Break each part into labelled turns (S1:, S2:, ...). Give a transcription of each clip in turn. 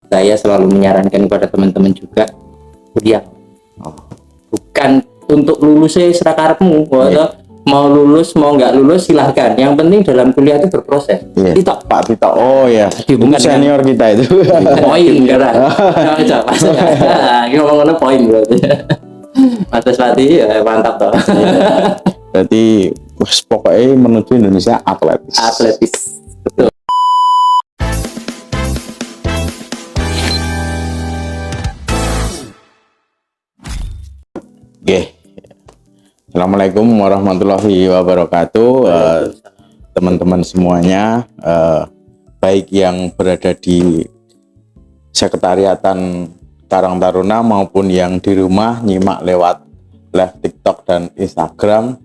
S1: Saya selalu menyarankan kepada teman-teman juga kuliah. Bukan untuk lulusnya serakarepmu, mau lulus mau nggak lulus silahkan. Yang penting dalam kuliah itu berproses.
S2: Titok Pak Tito. Oh ya,
S1: Bukan
S2: senior kita itu.
S1: Poin enggak? Coba ngomong-ngomong poin berarti. Mas Pati ya mantap toh.
S2: Berarti pokoknya menuju Indonesia atletis.
S1: Betul.
S2: Oke. Assalamualaikum warahmatullahi wabarakatuh. Teman-teman semuanya, baik yang berada di sekretariatan Karang Taruna maupun yang di rumah nyimak lewat live TikTok dan Instagram.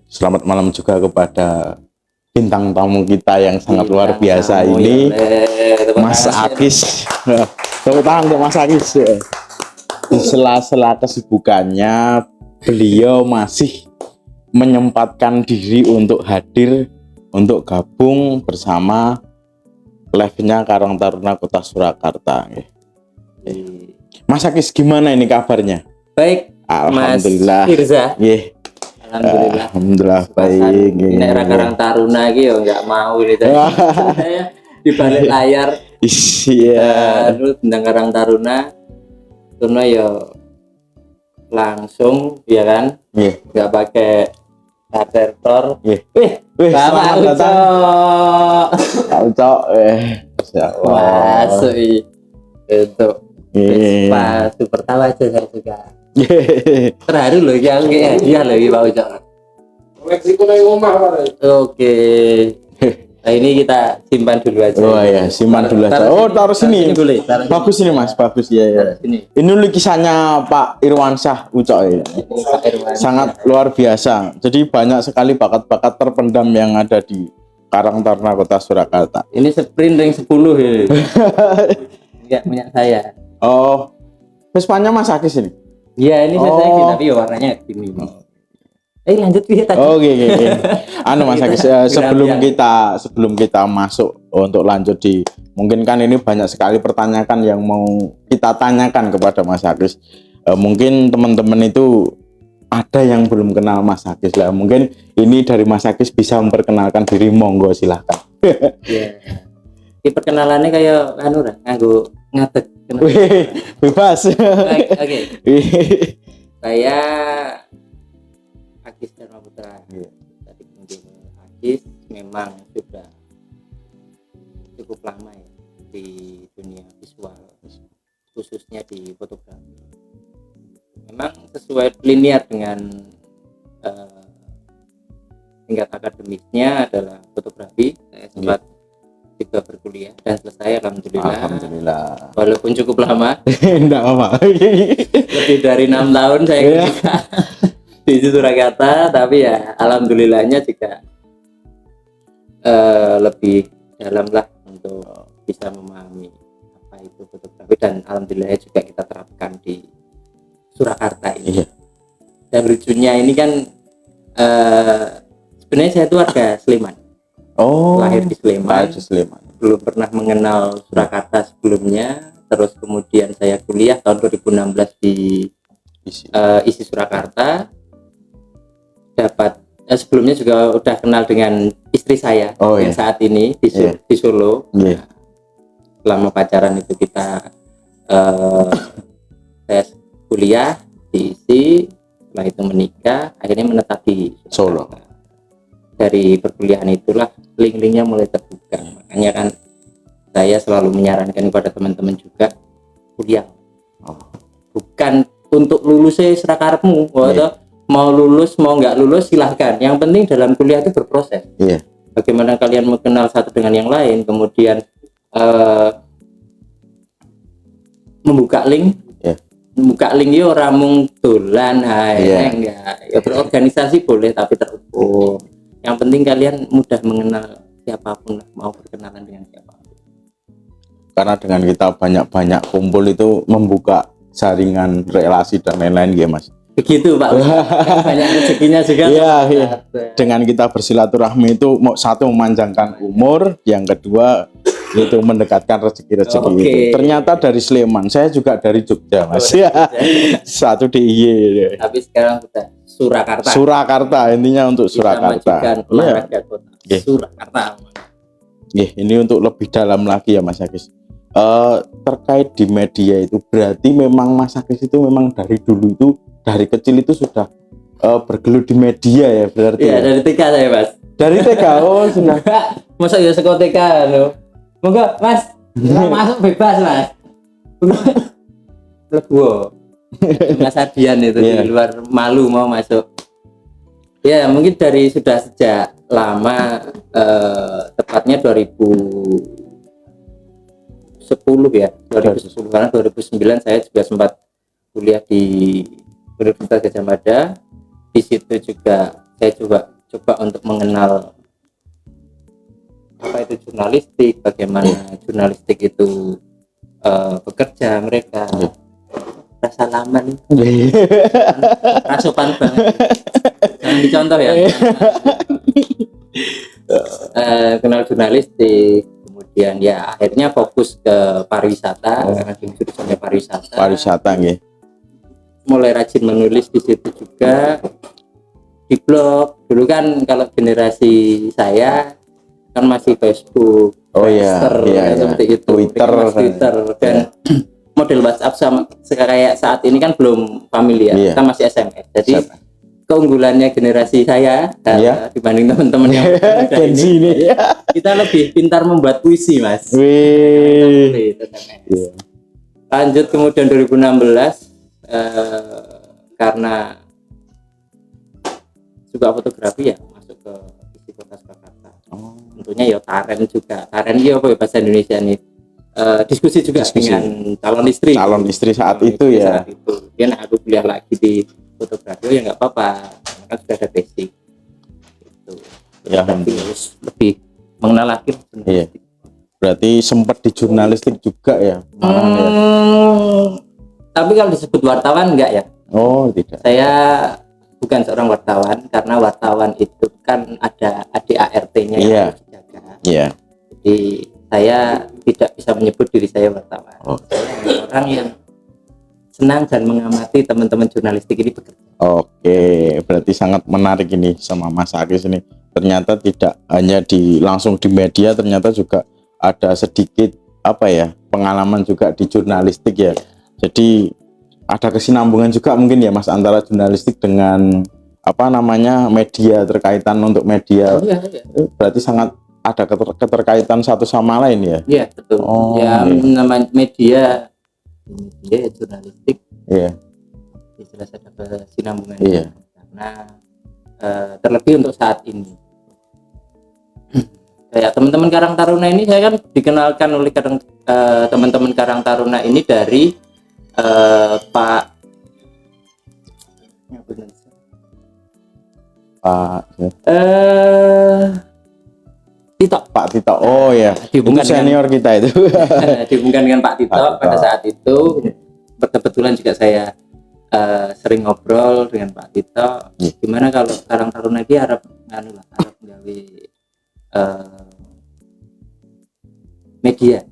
S2: Selamat malam juga kepada bintang tamu kita yang sangat luar biasa ini, Mas Akis. Tepuk tangan untuk Mas Akis. Di sela-sela kesibukannya, beliau masih menyempatkan diri untuk hadir, untuk gabung bersama live-nya Karang Taruna Kota Surakarta. Mas Akis, gimana ini kabarnya?
S1: Baik,
S2: Alhamdulillah.
S1: Mas Firza.
S2: Alhamdulillah baik.
S1: Ini era Karang Taruna iki yo enggak mau ini tadi. Saya di balik layar.
S2: Iya.
S1: Terus tentang Karang Taruna yo langsung ya kan?
S2: Iya.
S1: Enggak pakai katertor.
S2: Bapak Ucok.
S1: Masuk itu. Pas super tahu aja saya juga. Terharu loh yang dia loh Pak Ucok.
S2: Meksiko nang omah Pak.
S1: Oke. Nah ini kita simpan dulu aja.
S2: Oh ya, simpan dulu aja. Oh, taruh sini. Bagus ini Mas, bagus ya. Ini lukisannya Pak Irwansyah Ucok ya. Sangat luar biasa. Jadi banyak sekali bakat-bakat terpendam yang ada di Karang Taruna Kota Surakarta.
S1: Ini sprint ring 10 ya. Enggak punya saya.
S2: Oh. Vespanya Mas Akis ini.
S1: Iya, ini saya tapi warnanya ini. Lanjut kita.
S2: Oke. Anu Mas Akis, sebelum kita masuk untuk lanjut di, mungkin kan ini banyak sekali pertanyaan yang mau kita tanyakan kepada Mas Akis. Mungkin teman-teman itu ada yang belum kenal Mas Akis lah. Mungkin ini dari Mas Akis bisa memperkenalkan diri, monggo silahkan.
S1: Iya. Ini perkenalannya kayak anu lah, ngadeg.
S2: Bebas.
S1: Oke. Saya Akis Dharma Putra. Tadi mungkin Akis memang sudah cukup lama ya di dunia visual, khususnya di fotografi. Memang sesuai linear dengan tingkat akademisnya adalah fotografi. Saya sempat juga berkuliah dan selesai alhamdulillah. Walaupun cukup lama.
S2: Enggak apa.
S1: Lebih dari 6 tahun saya di Surakarta, tapi ya alhamdulillahnya juga lebih dalam lah untuk bisa memahami apa itu fotografi, dan alhamdulillah juga kita terapkan di Surakarta ini. Dan lucunya ini kan sebenarnya saya itu warga Sleman. Lahir di Sleman. Belum pernah mengenal Surakarta sebelumnya. Terus kemudian saya kuliah tahun 2016 di ISI Surakarta. Dapat sebelumnya juga udah kenal dengan istri saya yang saat ini di Solo. Nah, selama pacaran itu kita saya kuliah di ISI, setelah itu menikah, akhirnya menetap di Solo. Dari perkuliahan itulah link-linknya mulai terbuka. Makanya kan saya selalu menyarankan kepada teman-teman juga kuliah. Bukan untuk lulusnya serakarepmu, mau lulus mau nggak lulus silahkan. Yang penting dalam kuliah itu berproses. Bagaimana kalian mengenal satu dengan yang lain, kemudian membuka link. Membuka link yo ramung dolan, enggak. Ya berorganisasi boleh tapi terukur. Yang penting kalian mudah mengenal siapapun, mau berkenalan dengan siapapun.
S2: Karena dengan kita banyak-banyak kumpul itu membuka jaringan relasi dan lain-lain ya Mas.
S1: Begitu Pak. Banyak rezekinya juga.
S2: Iya. Dengan kita bersilaturahmi itu satu memanjangkan umur, yang kedua itu mendekatkan rezeki-rezeki
S1: Oke.
S2: itu. Ternyata dari Sleman, saya juga dari Jogja Mas.
S1: dari
S2: Satu DIY.
S1: Tapi sekarang sudah Surakarta.
S2: Surakarta, intinya untuk Surakarta.
S1: Kita majukan olahraga kota Surakarta.
S2: Ini untuk lebih dalam lagi ya Mas Agis. Terkait di media itu berarti memang Mas Agis itu memang dari dulu itu dari kecil itu sudah bergelut di media ya berarti.
S1: Iya,
S2: ya?
S1: dari TK saya, Mas.
S2: Dari TK, oh sudah.
S1: Masa ya sekolah TK lo. Moga, Mas. Masuk bebas, Mas. Legowo. Mas Adian itu di luar malu mau masuk. Ya, mungkin dari sudah sejak lama tepatnya 2010 ya. 2010 karena 2009 saya juga sempat kuliah di Universitas Gadjah Mada. Di situ juga saya coba untuk mengenal apa itu jurnalistik, bagaimana jurnalistik itu bekerja mereka. Rasa lama nih, rasopan banget, jangan dicontoh ya. Kenal jurnalistik, kemudian ya akhirnya fokus ke pariwisata karena jurusannya pariwisata
S2: nggih.
S1: Mulai rajin menulis di situ juga, di blog. Dulu kan kalau generasi saya kan masih Facebook, seperti itu,
S2: Twitter
S1: dan model WhatsApp sama kayak saat ini kan belum familiar, kita masih SMS. Jadi keunggulannya generasi saya dibanding teman-teman yang ini, kita lebih pintar membuat puisi, Mas. Lanjut kemudian 2016 karena suka fotografi ya masuk ke isi kota Surakarta. Tentunya ya Taren juga. Taren ya apa ya bahasa Indonesia nih? Diskusi juga dengan calon istri
S2: saat itu ya.
S1: Saat itu. Kemudian aku kuliah lagi di fotografi, ya nggak apa-apa, kan sudah ada basic. Itu.
S2: Ya,
S1: harus lebih mengenal lagi.
S2: Iya. Berarti sempat di jurnalistik juga ya?
S1: Tapi kalau disebut wartawan enggak ya?
S2: Oh, tidak.
S1: Saya bukan seorang wartawan karena wartawan itu kan ada ADART-nya yang harus dijaga.
S2: Iya.
S1: Jadi saya tidak bisa menyebut diri saya wartawan. Saya orang yang senang dan mengamati teman-teman jurnalistik ini bekerja. Oke,
S2: berarti sangat menarik ini sama Mas Agis ini. Ternyata tidak hanya langsung di media, ternyata juga ada sedikit pengalaman juga di jurnalistik ya. Jadi ada kesinambungan juga mungkin ya Mas antara jurnalistik dengan media, terkaitan untuk media. Berarti sangat ada keterkaitan satu sama lain ya?
S1: Iya, betul. Ya, namanya media jurnalistik.
S2: Iya.
S1: Jelas ada kesinambungan. Iya. Karena terlebih untuk saat ini. Kayak teman-teman Karang Taruna ini, saya kan dikenalkan oleh teman-teman Karang Taruna ini dari Pak Tito.
S2: Pak Tito, oh ya, itu senior kita itu.
S1: Dihubungkan dengan Pak Tito pada saat itu. Kebetulan juga saya sering ngobrol dengan Pak Tito. Gimana kalau Karang Taruna ini harap menggawe media.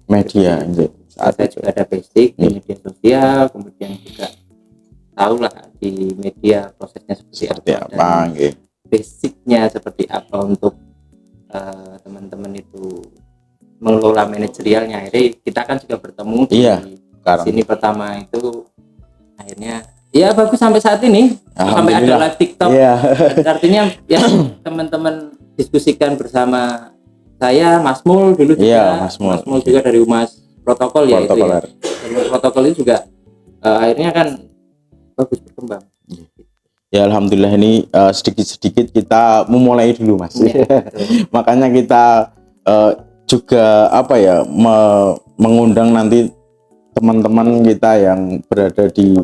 S1: Saya juga ada basic di media sosial, kemudian juga tahulah di media prosesnya seperti apa. Basicnya seperti apa untuk teman-teman itu mengelola manajerialnya. Akhirnya kita kan juga bertemu di sini pertama itu, akhirnya ya bagus sampai saat ini, sampai ada live TikTok. Artinya ya teman-teman diskusikan bersama saya, Mas Mul dulu juga, Mas Mul juga dari Humas Protokol ya itu ya. Protokol itu juga akhirnya kan bagus berkembang.
S2: Ya alhamdulillah ini sedikit-sedikit kita memulai dulu Mas. Makanya kita juga mengundang nanti teman-teman kita yang berada di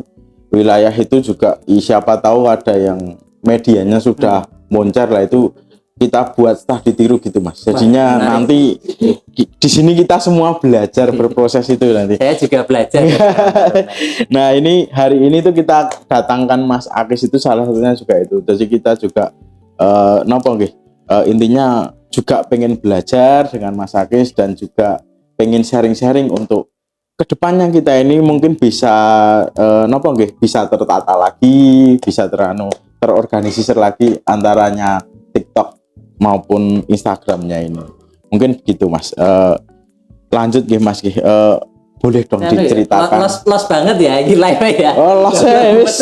S2: wilayah itu juga, siapa tahu ada yang medianya sudah moncer lah, itu kita buat staf ditiru gitu Mas. Jadinya nanti di sini kita semua belajar berproses itu nanti.
S1: Saya juga belajar.
S2: Nah ini hari ini tuh kita datangkan Mas Agis itu salah satunya juga itu. Jadi kita juga intinya juga pengen belajar dengan Mas Agis dan juga pengen sharing-sharing untuk kedepannya kita ini mungkin bisa nopo nggih, bisa tertata lagi, bisa terorganisir lagi antaranya TikTok maupun Instagramnya ini. Mungkin begitu Mas. Lanjut nggih Mas nggih. Boleh dong diceritakan.
S1: Los banget ya ini live ya.
S2: Oh, los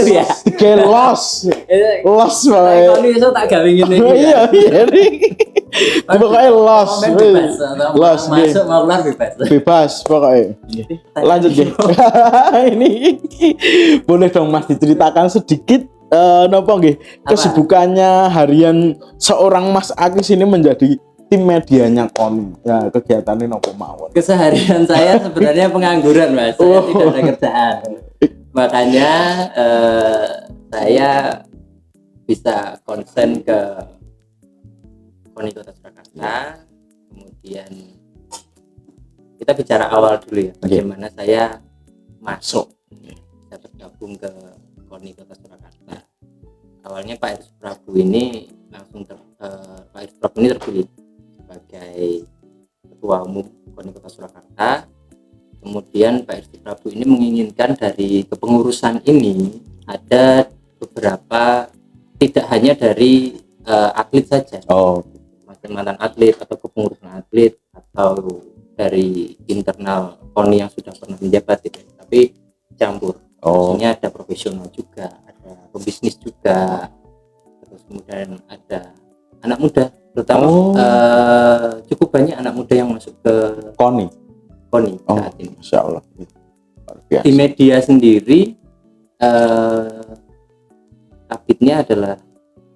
S2: ya. Los wae.
S1: Kalau iso tak gawe ngene iki.
S2: Iya. Pokoknya los. Los
S1: masuk mau keluar bebas.
S2: Bebas pokoknya. Lanjut nggih. Ini boleh dong Mas diceritakan sedikit napa nggih kesibukannya harian seorang Mas Akis ini menjadi tim medianya KONI. Ya, kegiatannya nopo mawon.
S1: Keseharian saya sebenarnya pengangguran, Mas. Saya tidak ada kerjaan. Makanya saya bisa konsen ke KONI Kota Surakarta. Kemudian kita bicara awal dulu ya, bagaimana saya masuk bisa bergabung ke KONI Kota Surakarta. Awalnya Pak Iris Prabu ini Pak Iris Prabu ini terpilih sebagai Ketua Umum KONI Kota Surakarta. Kemudian Pak Iris Prabu ini menginginkan dari kepengurusan ini ada beberapa, tidak hanya dari atlet saja, mantan atlet atau kepengurusan atlet atau dari internal KONI yang sudah pernah menjabat gitu, tapi campur. Maksudnya ada profesional juga, ada pebisnis juga, terus kemudian ada anak muda, terutama cukup banyak anak muda yang masuk ke KONI saat ini.
S2: Masya Allah.
S1: Di media sendiri kabitnya adalah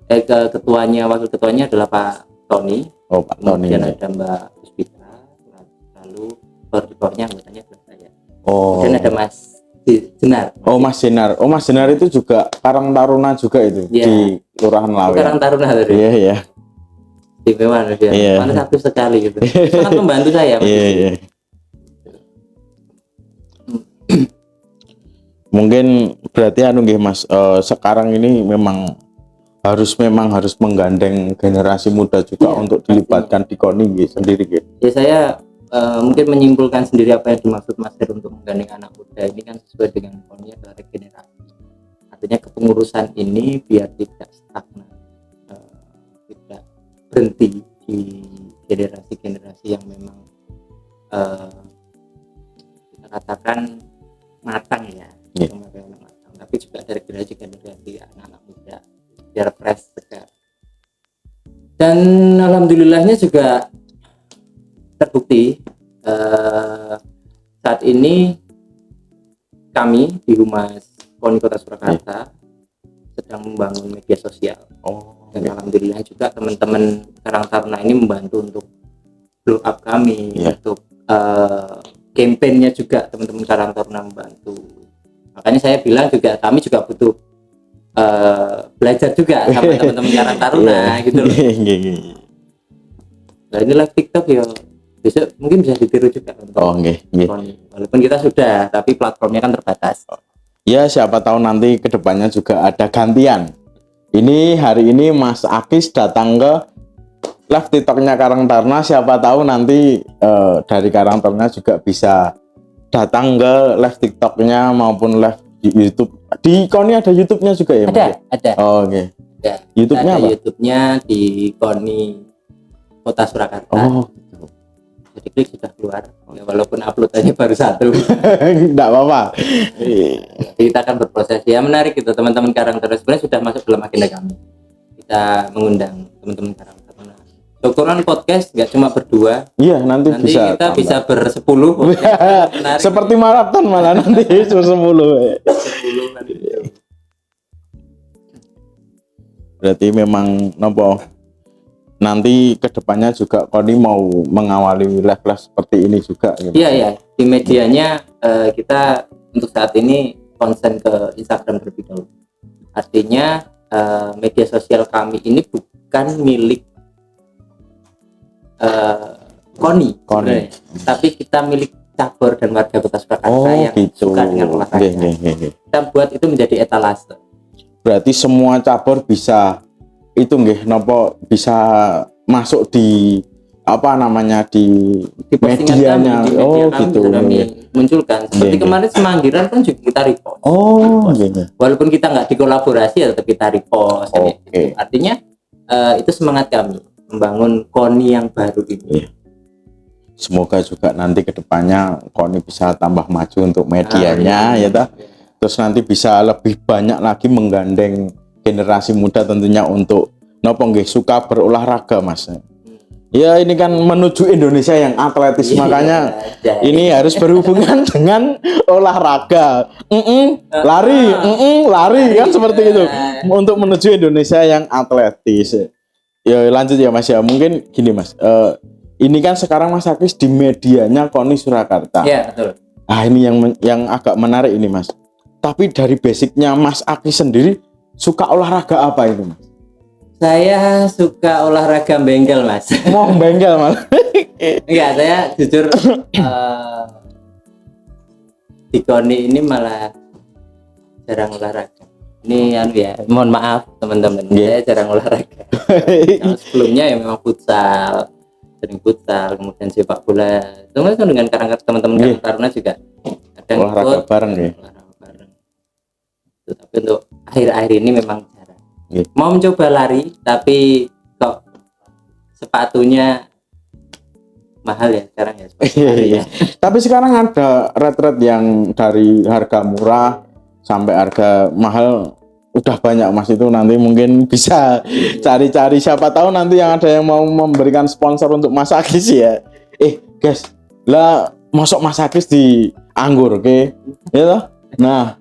S1: wakil ketuanya adalah Pak Tony.
S2: Pak Tony.
S1: Kemudian ada Mbak Puspita, lalu di bawahnya anggotanya adalah saya. Kemudian ada Mas Jenar.
S2: Mas Jenar. Mas Jenar itu juga Karang Taruna juga itu di Kelurahan Lawe.
S1: Karang Taruna tadi.
S2: Iya.
S1: Istimewa dia. Mana satu sekali gitu. Sangat membantu saya.
S2: Iya. Mungkin berarti nggih Mas, sekarang ini memang harus menggandeng generasi muda juga untuk dilibatkan di KONI sendiri gitu.
S1: Ya saya mungkin menyimpulkan sendiri apa yang dimaksud Mas Her untuk menggandeng anak muda ini kan sesuai dengan KONI adalah regenerasi. Artinya kepengurusan ini biar tidak stagnan, tidak berhenti di generasi-generasi yang memang kita katakan matang ya. Tapi juga dari generasi anak-anak muda biar fresh segar. Dan alhamdulillahnya juga terbukti saat ini kami di Humas KONI Kota Surakarta sedang membangun media sosial. Dan alhamdulillah juga teman-teman Karang Taruna ini membantu untuk blow up kami, untuk kampanye juga teman-teman Karang Taruna membantu. Makanya saya bilang juga kami juga butuh belajar juga sama teman-teman Karang Taruna gitu loh. Nah ini live TikTok ya besok mungkin bisa ditiru juga. Walaupun kita sudah, tapi platformnya kan terbatas.
S2: Ya siapa tahu nanti kedepannya juga ada gantian. Ini hari ini Mas Akis datang ke live TikToknya Karang Taruna, siapa tahu nanti dari Karang Taruna juga bisa datang ke live TikToknya maupun live di YouTube. Di KONI ada YouTube-nya juga ya?
S1: Ada.
S2: Ada. YouTube-nya apa?
S1: YouTube-nya di KONI Kota Surakarta. Jadi klik sudah keluar. Ya, walaupun uploadannya baru 1.
S2: Enggak apa-apa.
S1: Kita akan berproses. Ya menarik itu teman-teman Karang Taruna sebenarnya sudah masuk dalam agenda kami. Kita mengundang teman-teman Karang Taruna. Ukuran podcast nggak cuma berdua.
S2: Iya, nanti bisa
S1: kita tambah. Bisa bersepuluh.
S2: Seperti maraton malah nanti 10. 10
S1: nanti.
S2: Berarti memang nanti kedepannya juga KONI mau mengawali live seperti ini juga.
S1: Iya. Di medianya kita untuk saat ini konsen ke Instagram terlebih dahulu. Artinya media sosial kami ini bukan milik KONI, tapi kita milik cabur dan warga Kota Surakarta yang suka dengan olahraga. Kita buat itu menjadi etalase.
S2: Berarti semua cabur bisa itu bisa masuk di apa namanya di
S1: postingan
S2: medianya.
S1: kami, di media kami
S2: Gitu.
S1: bisa kami munculkan. Seperti
S2: Iya.
S1: kemarin Semanggiran kan juga kita repost.
S2: Iya.
S1: Walaupun kita nggak dikolaborasi ya tetap kita repost.
S2: Oke.
S1: Gitu. Artinya itu semangat kami membangun KONI yang baru ini.
S2: Iya. Semoga juga nanti kedepannya KONI bisa tambah maju untuk medianya, ya toh. Terus nanti bisa lebih banyak lagi menggandeng generasi muda tentunya untuk nopo nggih suka berolahraga, Mas. Ya ini kan menuju Indonesia yang atletis, makanya ini harus berhubungan dengan olahraga. Lari kan seperti itu untuk menuju Indonesia yang atletis. Ya lanjut ya Mas ya, mungkin gini Mas. Ini kan sekarang Mas Akis di medianya KONI Surakarta.
S1: Iya betul.
S2: Ah ini yang agak menarik ini Mas. Tapi dari basicnya Mas Akis sendiri suka olahraga apa itu Mas?
S1: Saya suka olahraga bengkel Mas.
S2: Mau bengkel Mas?
S1: Enggak, saya jujur di KONI ini malah jarang olahraga. Ini ya, mohon maaf teman-teman, saya jarang olahraga. Kalau sebelumnya ya memang futsal, sering futsal, kemudian sepak bola. Terus dengan teman-teman Karang Taruna juga kadang
S2: olahraga bareng ya.
S1: Olahraga bareng. Tapi untuk akhir-akhir ini memang jarang. Mau mencoba lari, tapi kok sepatunya mahal ya sekarang ya.
S2: Iya. Tapi sekarang ada red yang dari harga murah sampai harga mahal udah banyak Mas, itu nanti mungkin bisa cari-cari, siapa tahu nanti yang ada yang mau memberikan sponsor untuk Mas Akis ya. Guys, lah masuk Mas Akis di anggur ya toh? Nah,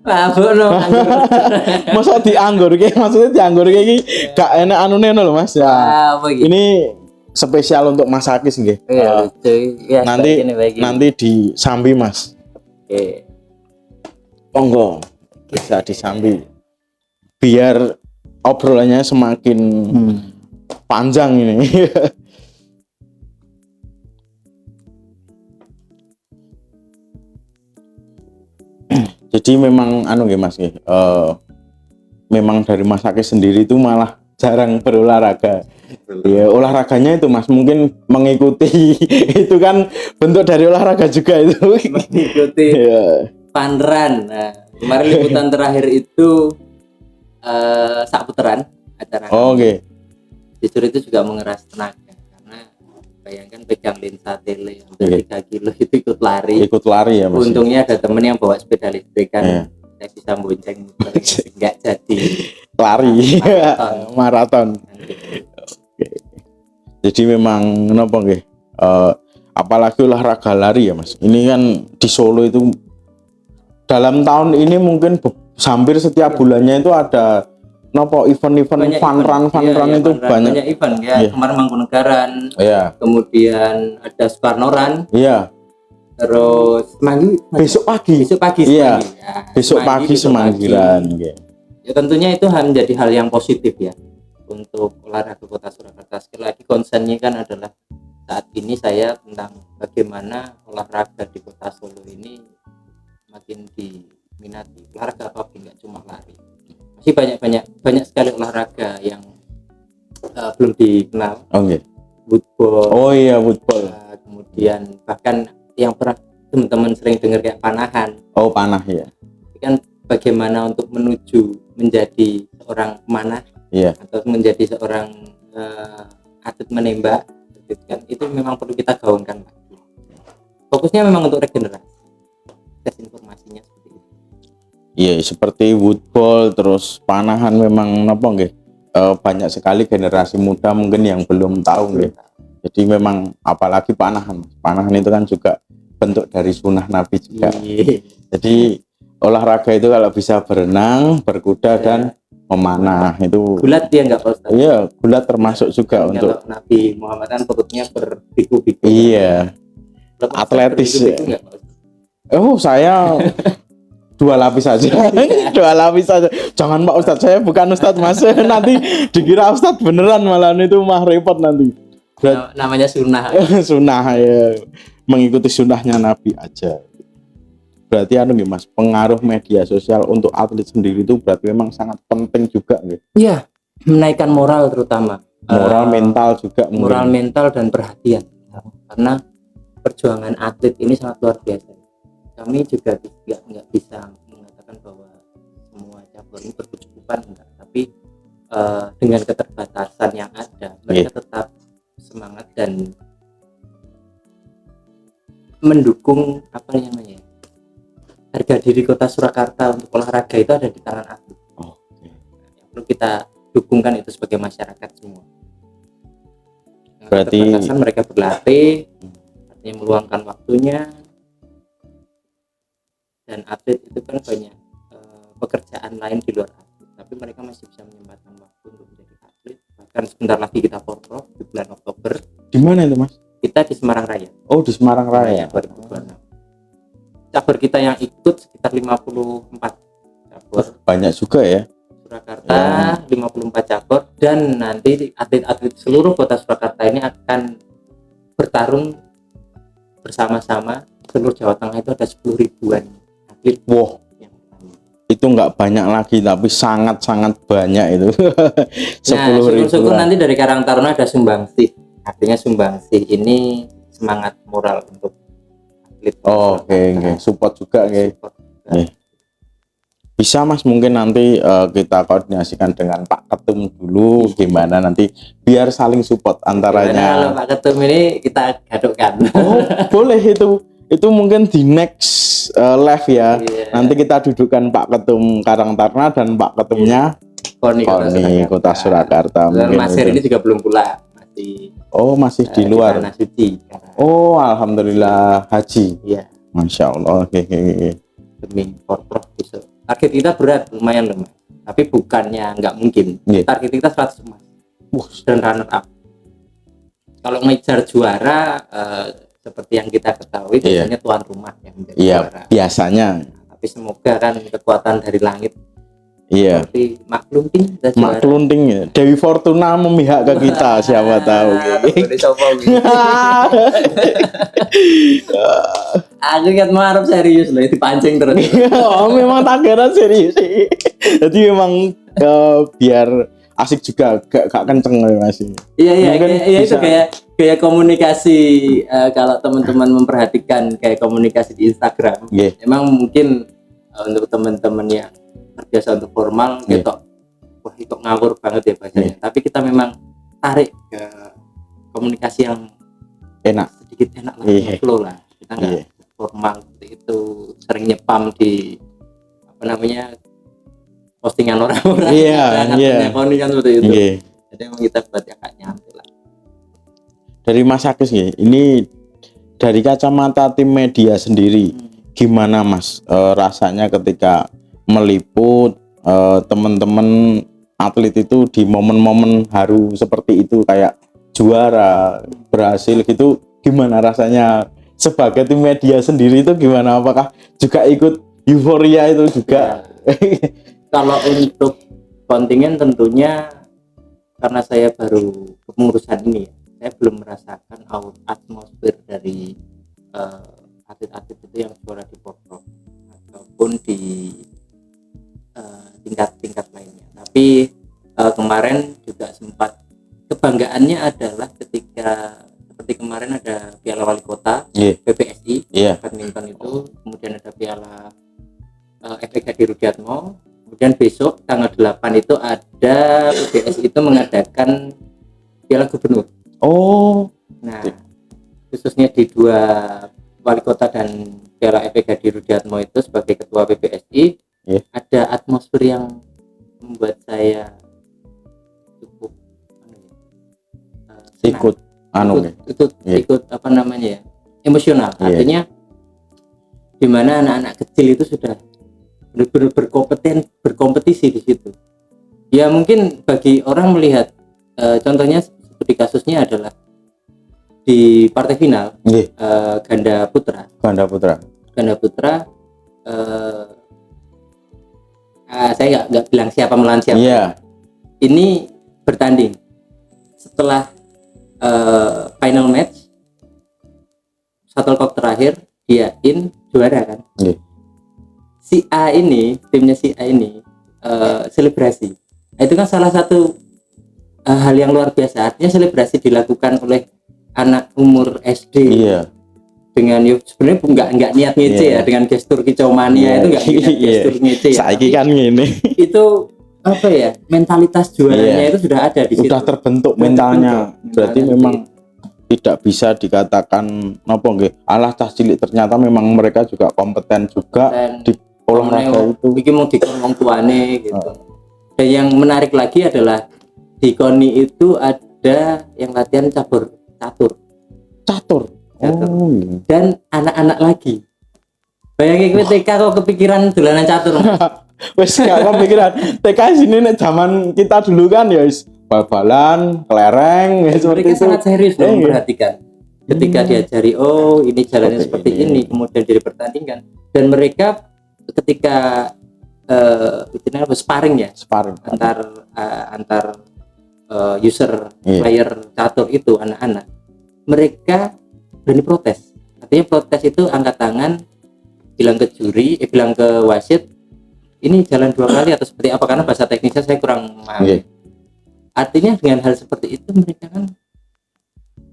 S2: masa di anggur maksudnya di anggur iki gak enak anune lho Mas ya. Ini spesial untuk Mas Akis nggih.
S1: Ya,
S2: nanti disambi Mas. Monggo bisa disambi biar obrolannya semakin panjang ini. Jadi memang nggih Mas nggih. Memang dari Mas Akis sendiri itu malah jarang berolahraga. Ya, olahraganya itu Mas mungkin mengikuti itu kan bentuk dari olahraga juga itu.
S1: Mengikuti fun run. Nah, kemarin liputan terakhir itu sak putaran acara.
S2: Oke.
S1: Justru itu juga mengeras tenaga karena bayangkan pegang lensa tele hampir 3 kilo itu ikut lari ya Mas. Untungnya ada temen yang bawa sepeda listrik kan. Saya bisa bonceng nggak jadi
S2: lari maraton. Jadi memang kenapa nggih? Apalagi olahraga lari ya Mas. Ini kan di Solo itu dalam tahun ini mungkin hampir setiap bulannya itu ada event-event fun run itu banyak
S1: event ya. Kemarin Mangkunegaran, kemudian ada Soekarno Run, terus
S2: besok pagi besok pagi Semanggiran.
S1: Ya tentunya itu menjadi hal yang positif ya untuk olahraga Kota Surakarta. Sekali lagi concernnya kan adalah saat ini saya tentang bagaimana olahraga di Kota Solo ini makin diminati. Olahraga apa nggak cuma lari, masih banyak sekali olahraga yang belum dikenal. Woodball. Woodball. Kemudian bahkan yang pernah teman-teman sering dengar kayak panahan.
S2: Panah ya.
S1: Kan bagaimana untuk menuju menjadi seorang pemanah atau menjadi seorang atlet menembak, kan itu memang perlu kita gaungkan lagi. Fokusnya memang untuk regenerasi. Informasinya seperti itu.
S2: Iya, seperti woodball terus panahan memang banyak sekali generasi muda mungkin yang belum tahu nggih. Jadi memang apalagi panahan itu kan juga bentuk dari sunnah Nabi juga. Jadi olahraga itu kalau bisa berenang, berkuda dan memanah itu.
S1: Gulat dia enggak Pak Ustaz?
S2: Iya, gulat termasuk juga untuk
S1: Nabi Muhammad kan perutnya berbiku-biku.
S2: Iya. Atletis. Saya 2 lapis saja. 2 lapis saja. Jangan Pak Ustadz, saya bukan Ustadz Mas. Nanti dikira Ustadz beneran, malah itu mah repot nanti.
S1: Namanya sunnah.
S2: Sunnah ya. Mengikuti sunnahnya Nabi aja. Berarti Mas, pengaruh media sosial untuk atlet sendiri itu berarti memang sangat penting juga gitu.
S1: Iya, menaikkan moral terutama.
S2: Moral mental juga.
S1: Moral mental dan perhatian. karena perjuangan atlet ini sangat luar biasa. Kami juga nggak bisa mengatakan bahwa semua cabur ini berkecukupan, enggak, tapi dengan keterbatasan yang ada mereka tetap semangat dan mendukung apa namanya, harga diri Kota Surakarta untuk olahraga itu ada di tangan atlet. Yang perlu kita dukungkan itu sebagai masyarakat semua.
S2: Berarti
S1: mereka berlatih, artinya meluangkan waktunya, dan atlet itu kan banyak pekerjaan lain di luar atlet, tapi mereka masih bisa menyempatkan waktu untuk menjadi atlet. Bahkan sebentar lagi kita porprov di bulan Oktober.
S2: Di mana itu Mas?
S1: Kita di Semarang Raya.
S2: Oh, di Semarang Raya.
S1: 2026. Cabur kita yang ikut sekitar 54 cabur.
S2: Banyak juga ya.
S1: Surakarta 54 cabur, dan nanti atlet-atlet seluruh Kota Surakarta ini akan bertarung bersama-sama. Seluruh Jawa Tengah itu ada 10 ribuan atlet.
S2: Wow, itu nggak banyak lagi tapi sangat-sangat banyak itu. 10.000.
S1: Syukur nanti dari Karang Taruna ada sumbangsih, artinya sumbangsih ini semangat moral untuk atlet.
S2: Oke. Support juga
S1: Support juga.
S2: Bisa Mas, mungkin nanti kita koordinasikan dengan Pak Ketum dulu gimana nanti biar saling support antaranya.
S1: Kalau Pak Ketum ini kita gadukkan.
S2: Oh, boleh itu mungkin di next live ya. Nanti kita dudukkan Pak Ketum Karang Taruna dan Pak Ketumnya
S1: Koni
S2: Kota Surakarta.
S1: Mas Her ini juga belum pulang,
S2: masih di luar.
S1: Tanah Suci.
S2: Oh, alhamdulillah haji.
S1: Iya.
S2: Masya Allah. Oke.
S1: Demi porprov besok. Target kita berat, lumayan loh, tapi bukannya nggak mungkin. Target kita 100 emas dan runner up. Kalau ngejar juara seperti yang kita ketahui biasanya tuan rumah yang menjadi juara. Biasanya. Tapi semoga kan kekuatan dari langit. Seperti
S2: Maklunting ya. Dewi Fortuna memihak ke kita, siapa tahu.
S1: Aku kan mau serius loh, dipancing terus.
S2: Memang tagihan serius sih. Jadi memang biar asik juga, gak kenceng masih.
S1: Iya itu kayak komunikasi. Kalau teman-teman memperhatikan kayak komunikasi di Instagram, emang mungkin untuk teman-teman yang terbiasa untuk formal gitu, wah itu ngawur banget ya bacanya. Tapi kita memang tarik ke komunikasi yang sedikit enak lah, flow lah. Kita nggak formal seperti itu, sering nyepam di postingan orang-orang. Koni kan seperti itu. Jadi memang kita buat yang gak nyantai lah.
S2: Dari Mas Agus ini dari kacamata tim media sendiri, gimana Mas rasanya ketika meliput teman-teman atlet itu di momen-momen haru seperti itu, kayak juara, berhasil gitu, gimana rasanya sebagai tim media sendiri itu gimana? Apakah juga ikut euforia itu juga?
S1: Kalau untuk kontingen tentunya karena saya baru kepengurusan ini, saya belum merasakan atmosfer dari atlet-atlet itu yang juara di porprov ataupun di tingkat-tingkat lainnya. Tapi kemarin juga sempat, kebanggaannya adalah ketika seperti kemarin ada Piala Wali Kota PPSI badminton itu, kemudian ada Piala FK di Rudiatmo, kemudian besok tanggal 8 itu ada PPSI itu mengadakan Piala Gubernur. Nah, khususnya di dua Wali Kota dan Piala FK di Rudiatmo itu sebagai ketua PPSI, ada atmosfer yang membuat saya cukup ikut emosional. Artinya dimana anak-anak kecil itu sudah benar-benar berkompetisi di situ. Ya mungkin bagi orang melihat contohnya seperti kasusnya adalah di partai final ganda putra saya nggak bilang siapa melawan siapa. Ini bertanding setelah final match, shuttlecock terakhir dia juara kan. Si A ini, timnya si A ini selebrasi. Itu kan salah satu hal yang luar biasa. Artinya selebrasi dilakukan oleh anak umur SD.
S2: Iya.
S1: Dengan sebenarnya nggak niat ngece ya, dengan gestur kicau mania itu nggak niat gestur ngece ya.
S2: Saiki kan gini.
S1: Itu apa ya, mentalitas juaranya itu sudah ada di situ.
S2: Sudah terbentuk mentalnya. Berarti memang tidak bisa dikatakan nopo nggih. Alah cah cilik, ternyata memang mereka juga kompeten juga di olahraga itu.
S1: Iki mau dikon wong tuane gitu. Dan yang menarik lagi adalah di KONI itu ada yang latihan catur. Oh, iya. Dan anak-anak lagi. Bayangin kowe TK kok kepikiran dolanan catur.
S2: Wes gak kepikiran. TK sini nek zaman kita dulu kan ya wis bal-balan, kelereng, ya seperti itu.
S1: Sangat serius loh memperhatikan. Ketika diajari, oh ini jalannya seperti ini, kemudian jadi pertandingan. Dan mereka ketika sparring antar user player catur itu anak-anak, mereka berani protes. Artinya protes itu angkat tangan, bilang ke juri, bilang ke wasit, ini jalan 2 kali atau seperti apa, karena bahasa teknisnya saya kurang paham. Artinya dengan hal seperti itu mereka kan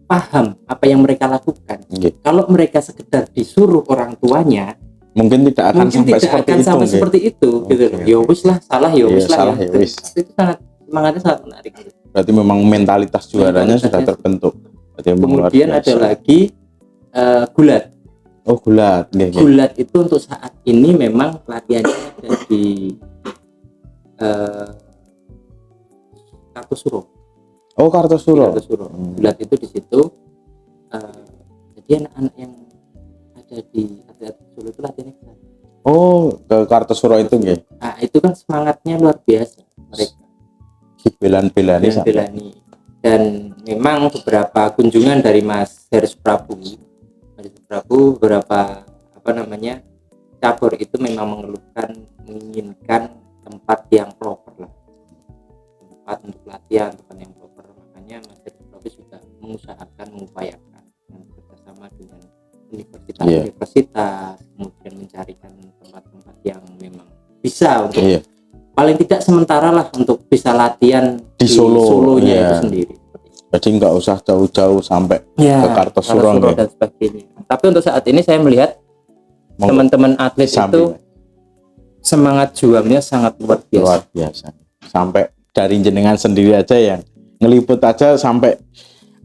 S1: paham apa yang mereka lakukan. Kalau mereka sekedar disuruh orang tuanya,
S2: mungkin tidak akan sampai
S1: seperti itu. Gitu. Ya wis lah, salah ya wis lah. Itu sangat semangatnya sangat menarik.
S2: Berarti memang mentalitas juaranya sudah terbentuk.
S1: Kemudian ada lagi gulat.
S2: Oh, gulat.
S1: Gulat itu untuk saat ini memang latihannya ada di Kartosuro.
S2: Oh, Kartosuro.
S1: Gulat itu di situ. Jadi anak-anak yang ada di Solo itu latihannya ke sana.
S2: Oh, ke Kartosuro itu nggih.
S1: Nah, itu kan semangatnya luar biasa mereka. Belani. Dan memang beberapa kunjungan dari Mas Haris Prabu beberapa cabur itu memang menginginkan tempat yang proper lah, tempat untuk latihan, tempat yang proper. Makanya Mas Haris Prabu juga mengupayakan bersama dengan universitas, kemudian mencarikan tempat-tempat yang memang bisa untuk paling tidak sementara lah untuk bisa latihan di Solonya itu sendiri.
S2: Jadi nggak usah jauh-jauh sampai ke Kartosuro
S1: dan sebagainya. Tapi untuk saat ini saya melihat teman-teman atlet itu semangat juangnya sangat luar biasa.
S2: Sampai dari jenengan sendiri aja yang ngeliput aja sampai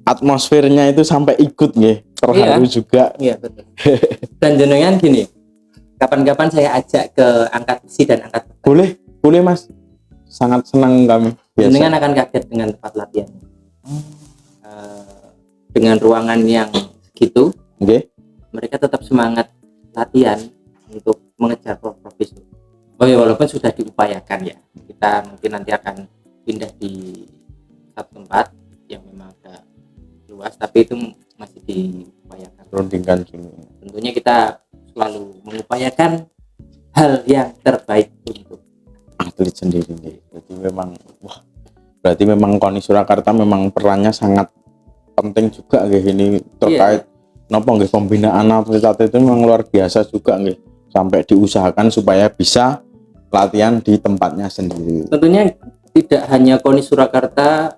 S2: atmosfernya itu sampai ikut nggih, terharu juga.
S1: Iya, betul. Dan jenengan gini, kapan-kapan saya ajak ke angkat besi dan angkat beban. Boleh Mas.
S2: Sangat senang kami.
S1: Jenengan akan kaget dengan tempat latihan. Dengan ruangan yang segitu, mereka tetap semangat latihan untuk mengejar profesi. Walaupun sudah diupayakan ya, kita mungkin nanti akan pindah di satu tempat yang memang agak luas, tapi itu masih diupayakan.
S2: Rundingkan gini.
S1: Tentunya kita selalu mengupayakan hal yang terbaik untuk
S2: atlet sendiri nih. Berarti memang KONI Surakarta memang perannya sangat penting juga nggih ini terkait nopo nggih pembinaan atlet itu memang luar biasa juga nggih, sampai diusahakan supaya bisa latihan di tempatnya sendiri.
S1: Tentunya tidak hanya KONI Surakarta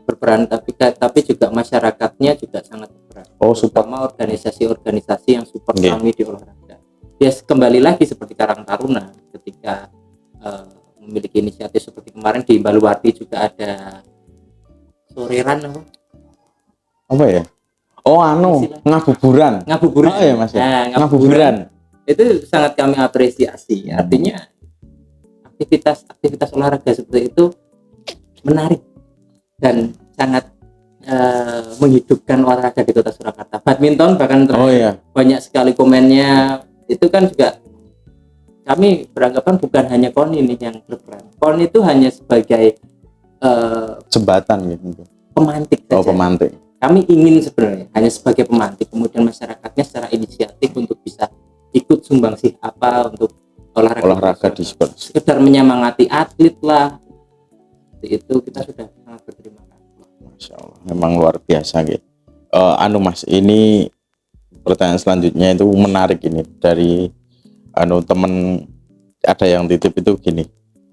S1: berperan, tapi juga masyarakatnya juga sangat berperan. Terutama organisasi-organisasi yang support kami di olahraga. Ya kembali lagi seperti Karang Taruna ketika memiliki inisiatif seperti kemarin di Baluwarti juga ada soreran
S2: apa ya? Ngabuburan. Oh ya Mas. Ngabuburan.
S1: Itu sangat kami apresiasi. Artinya aktivitas olahraga seperti itu menarik dan sangat menghidupkan olahraga di Kota Surakarta. Badminton bahkan banyak sekali komennya. Itu kan juga kami beranggapan bukan hanya KONI ini yang berperan. KONI itu hanya sebagai
S2: jembatan gitu.
S1: Pemantik saja.
S2: Pemantik.
S1: Kami ingin sebenarnya hanya sebagai pemantik, kemudian masyarakatnya secara inisiatif untuk bisa ikut sumbangsih apa untuk olahraga
S2: di sport.
S1: Sekedar menyemangati atlet lah. Itu kita sudah sangat berterima kasih.
S2: Masya Allah, memang luar biasa gitu. Mas, ini pertanyaan selanjutnya itu menarik ini dari temen ada yang titip itu gini.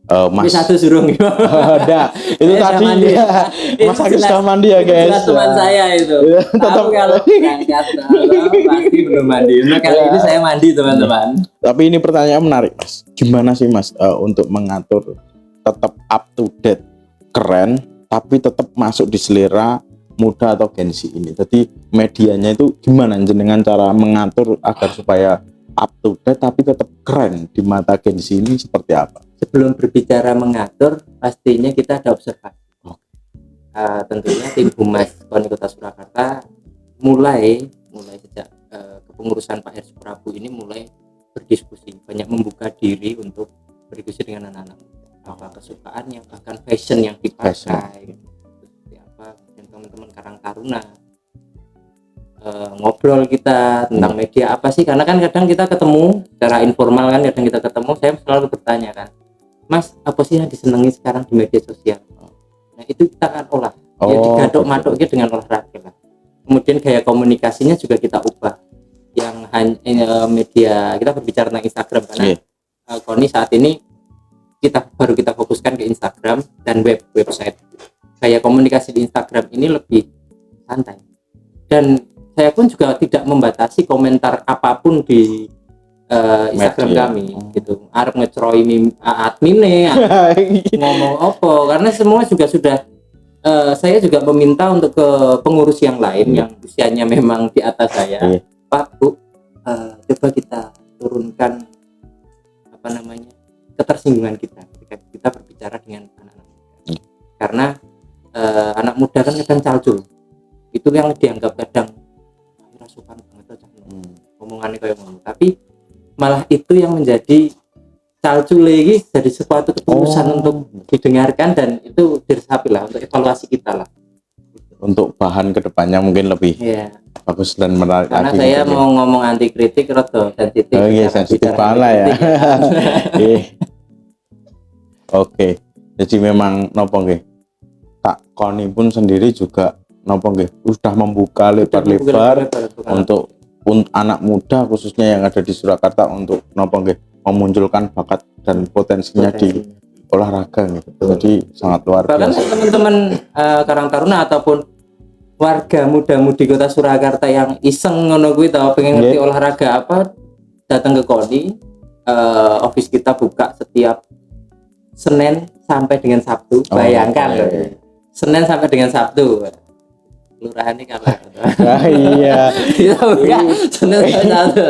S2: Mas
S1: satu surung
S2: ada itu tadi ya Mas Agis sudah mandi ya guys.
S1: Jelas teman saya itu. Tahu kalau berangkat pasti belum mandi. Nah, kali ini saya mandi teman-teman.
S2: Tapi ini pertanyaan menarik Mas. Gimana sih Mas untuk mengatur tetap up to date, keren, tapi tetap masuk di selera muda atau Gen Z ini. Jadi medianya itu gimana dengan cara mengatur agar supaya up to date tapi tetap keren di mata Gen Z ini seperti apa?
S1: Sebelum berbicara mengatur, pastinya kita ada observasi. Tentunya tim Humas KONI Kota Surakarta mulai sejak kepengurusan Pak Heru Prabu ini mulai berdiskusi, banyak membuka diri untuk berdiskusi dengan anak-anak muda, apa kesukaannya, bahkan fashion yang dipakai, seperti apa, dan teman-teman Karang Taruna ngobrol kita tentang media apa sih, karena kan kadang kita ketemu secara informal kan, kadang kita ketemu, saya selalu bertanya kan, Mas, apa sih yang disenangi sekarang di media sosial? Nah, itu kita akan olah. Ya digadok-madoknya dengan olahraga lah. Kemudian gaya komunikasinya juga kita ubah. Yang hanya media, kita berbicara tentang Instagram karena KONI saat ini kita fokuskan ke Instagram dan website. Gaya komunikasi di Instagram ini lebih santai. Dan saya pun juga tidak membatasi komentar apapun di Instagram kami gitu. Arep ngecroi admine ngomong opo, karena semua juga sudah saya juga meminta untuk ke pengurus yang lain yang usianya memang di atas saya. Pak, Bu, coba kita turunkan ketersinggungan kita ketika kita berbicara dengan anak-anak muda. Karena anak muda kan kadang calcul. Itu yang dianggap kadang rasukan banget aja. Omongannya kayak ngomong, tapi malah itu yang menjadi calcul lagi jadi sesuatu keputusan untuk didengarkan, dan itu diresapi lah untuk evaluasi kita lah,
S2: untuk bahan kedepannya mungkin lebih bagus dan menarik.
S1: Karena saya mau ngomong anti kritik rodo sensitif.
S2: Sensitif pala ya. Oke, jadi memang nopo nggih Kak KONI pun sendiri juga nopo nggih sudah membuka lebar-lebar untuk anak muda khususnya yang ada di Surakarta untuk nopo nggih memunculkan bakat dan potensinya di olahraga gitu. Jadi sangat luar biasa.
S1: Bahkan teman-teman Karang Taruna ataupun warga muda-mudi Kota Surakarta yang iseng ngono kuwi tau pengen ngerti olahraga apa, datang ke KONI. Office kita buka setiap Senin sampai dengan Sabtu. Bayangkan Senin sampai dengan Sabtu. Kelurahan ini kalah.
S2: Iya.
S1: Kita buka Senin sampai Sabtu.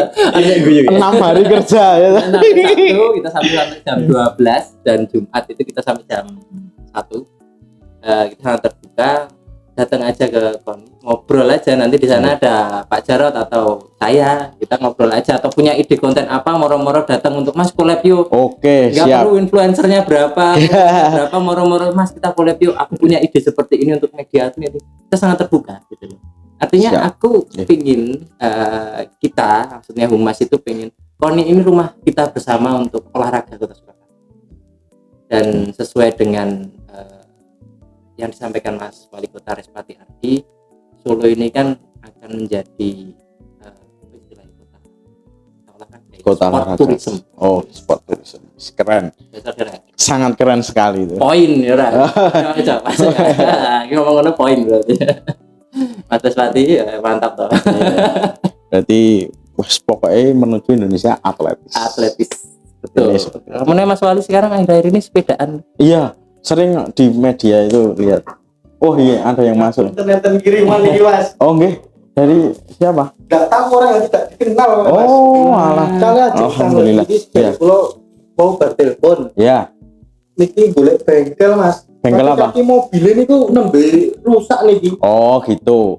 S2: 6 hari kerja ya.
S1: Sabtu kita sampai jam 12 dan Jumat itu kita sampai jam 1. Kita sangat terbuka, datang aja ke KONI, ngobrol aja, nanti di sana ada Pak Jarot atau saya, kita ngobrol aja, atau punya ide konten apa, moro-moro datang untuk Mas collab yuk.
S2: Oke,
S1: nggak perlu influencernya berapa, moro-moro Mas kita collab yuk, aku punya ide seperti ini untuk media ini, kita sangat terbuka gitu loh. Artinya aku pingin kita, maksudnya Humas itu pingin KONI ini rumah kita bersama untuk olahraga Kota Surakarta, dan sesuai dengan yang disampaikan Mas Wali Kota Respati Ardi, Solo ini kan akan menjadi
S2: kota olahraga. Tourism. Oh, sport tourism. Keren. Sangat keren sekali itu.
S1: Poin ya, coba. Ngomong-ngomong poin berarti. Mas Respati mantap toh.
S2: Berarti pokoknya menuju Indonesia atletis.
S1: Betul. Kemudian Mas Wali sekarang akhir-akhir ini sepedaan.
S2: Iya. Sering di media itu lihat. Oh iya, ada yang masuk.
S3: Internet kiriman nih Mas.
S2: Oh nggih. Dari siapa?
S3: Enggak tahu, orang yang tidak dikenal Mas.
S2: Oh, alah.
S3: Alhamdulillah. Jadi kalau mau bertelepon.
S2: Ya.
S3: Niki golek bengkel Mas.
S2: Bengkel apa?
S3: Kaki mobil ini tuh nembe rusak niki.
S2: Oh, gitu.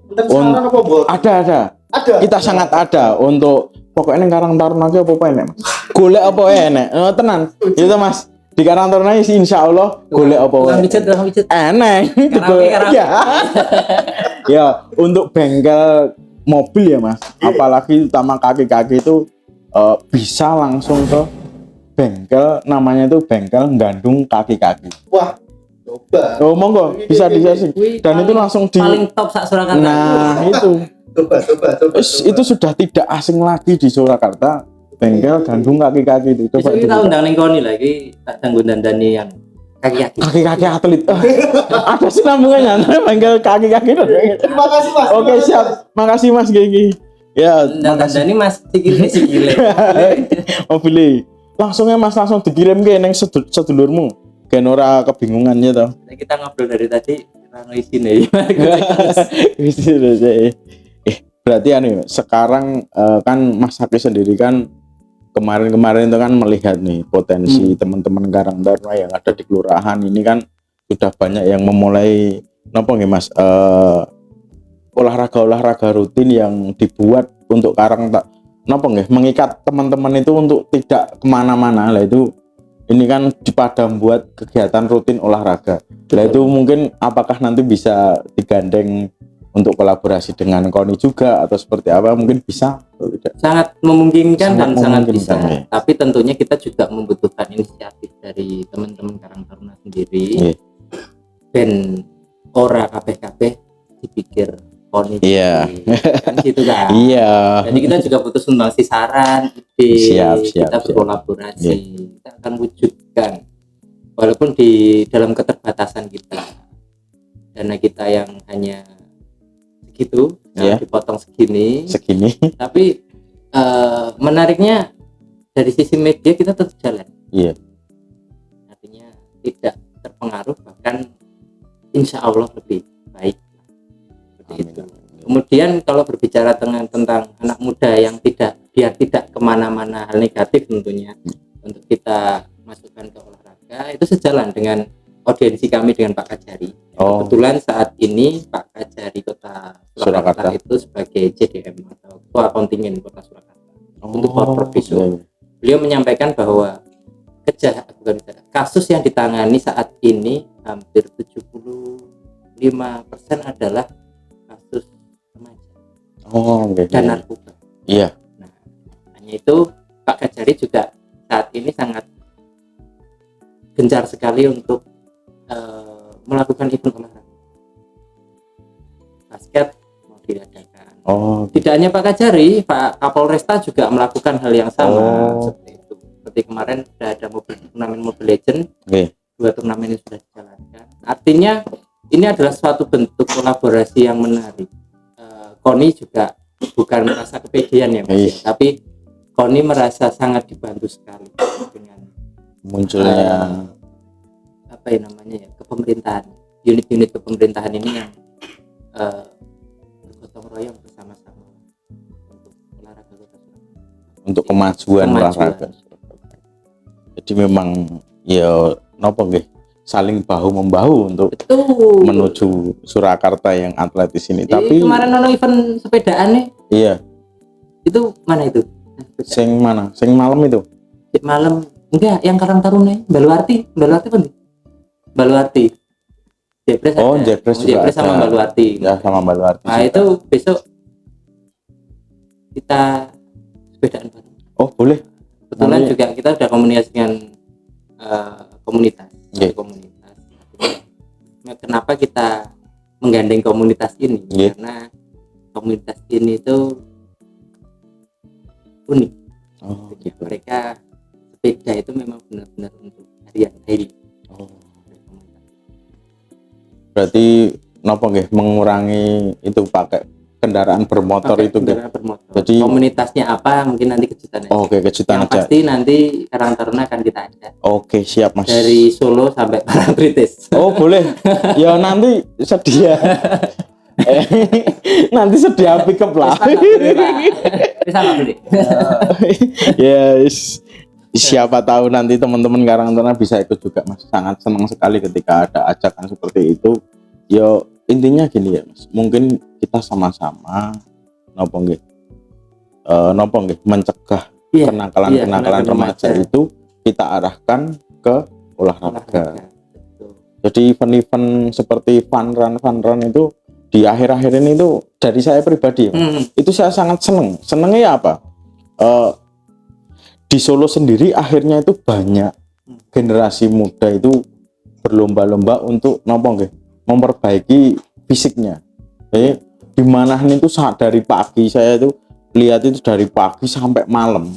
S2: Ada. Kita sangat ada untuk pokoknya Karang Taruna ki apa enek, Mas. Golek apa enek? Tenan. Itu Mas. Di Karang Taruna sih insya Allah golek apa wae.
S1: Tukang pijet.
S2: Enak. Ya, untuk bengkel mobil ya Mas. Apalagi utama kaki-kaki itu bisa langsung ke bengkel, namanya itu bengkel gandung kaki-kaki.
S3: Wah, coba.
S2: Oh, monggo bisa di-share. Dan itu langsung di
S1: paling top sak Surakarta.
S2: Nah, itu.
S3: Coba.
S2: Itu sudah tidak asing lagi di Surakarta. bengkel gandung kaki-kaki itu.
S1: Coba kita undang ning koni lagi tak ganggu dandani yang kaki-kaki.
S2: Kaki-kaki atlet. Ada sinambungannya bengkel kaki-kaki.
S3: Terima kasih Mas.
S2: Oke, siap. Makasih Mas Genggi. Ya, makasih.
S1: Dandani Mas sikile.
S2: Oh, pilih. Langsungnya Mas langsung dikirim ke neng sedulurmu. Gen ora kebingungannya toh.
S1: Kita ngobrol dari tadi ora isine.
S2: Berarti sekarang kan Mas Haki sendiri kan kemarin itu kan melihat nih potensi teman-teman Karang Taruna yang ada di kelurahan ini kan sudah banyak yang memulai Mas olahraga rutin yang dibuat untuk mengikat teman-teman itu untuk tidak kemana-mana lah. Itu ini kan dipadam buat kegiatan rutin olahraga lah. Itu mungkin apakah nanti bisa digandeng untuk kolaborasi dengan KONI juga atau seperti apa, mungkin bisa atau tidak?
S1: Sangat memungkinkan dan sangat bisa ya. Tapi tentunya kita juga membutuhkan inisiatif dari teman-teman Karang Taruna sendiri. Ben ora kabeh dipikir KONI kan gitu kan. Jadi kita juga butuh sumbangsi saran, ide, kita berkolaborasi, kita akan wujudkan walaupun di dalam keterbatasan kita, dana kita yang hanya segitu, dipotong segini, tapi menariknya dari sisi media kita tetap jalan, artinya tidak terpengaruh, bahkan insya Allah lebih baik. Itu. Kemudian kalau berbicara tentang anak muda yang biar tidak kemana-mana hal negatif, tentunya untuk kita masukkan ke olahraga itu sejalan dengan audiensi kami dengan Pak Kajari. Kebetulan saat ini Pak Kajari Kota Surakarta itu sebagai CDM atau Ketua Kontingen Kota Surakarta untuk Porproviso. Beliau menyampaikan bahwa kasus yang ditangani saat ini hampir 75% adalah kasus remaja dan narkoba. Nah, hanya itu Pak Kajari juga saat ini sangat gencar sekali untuk melakukan event olahraga. Basket mau diadakan. Tidak hanya Pak Kajari, Pak Kapolresta juga melakukan hal yang sama seperti itu. Seperti kemarin sudah ada turnamen Mobile Legends, 2 turnamen yang sudah dijalankan. Artinya ini adalah suatu bentuk kolaborasi yang menarik. KONI juga bukan merasa kepedean ya Mas, tapi KONI merasa sangat dibantu sekali dengan munculnya kepemerintahan, unit-unit kepemerintahan ini yang bergotong royong bersama-sama untuk olahraga
S2: untuk kemajuan olahraga. Jadi memang saling bahu membahu untuk menuju Surakarta yang atletis ini. Tapi
S1: kemarin ono event sepedaan nih. Itu mana itu?
S2: Sing malam itu?
S1: Malam enggak, yang Karang Taruna, Baluarti penting. Baluarti. Jepres sama Baluarti.
S2: Ya, sama Baluarti.
S1: Nah, itu besok kita sepedaan bareng.
S2: Boleh.
S1: Kebetulan juga kita sudah komunikasi dengan komunitas. Kenapa kita menggandeng komunitas ini? Karena komunitas ini itu unik. Mereka sepeda itu memang benar-benar untuk hari-hari.
S2: Berarti mengurangi itu pakai kendaraan bermotor itu. Jadi
S1: komunitasnya apa mungkin nanti kejutan aja.
S2: Kejutan
S1: yang
S2: aja.
S1: Pasti nanti Karang Taruna akan kita ada.
S2: Siap Mas.
S1: Dari Solo sampai Parangtritis.
S2: Boleh. Ya nanti sedia. Nanti sedia pick up lah.
S1: Bisa nggak beli?
S2: Siapa tahu nanti teman-teman Karang Taruna bisa ikut juga Mas. Sangat senang sekali ketika ada ajakan seperti itu. Intinya gini ya Mas. Mungkin kita sama-sama mencegah kenakalan remaja itu kita arahkan ke olahraga. Jadi event-event seperti fun run itu di akhir-akhir ini itu dari saya pribadi itu saya sangat senengnya apa? Di Solo sendiri akhirnya itu banyak generasi muda itu berlomba-lomba untuk memperbaiki fisiknya. Di mana itu dari pagi saya itu lihat itu dari pagi sampai malam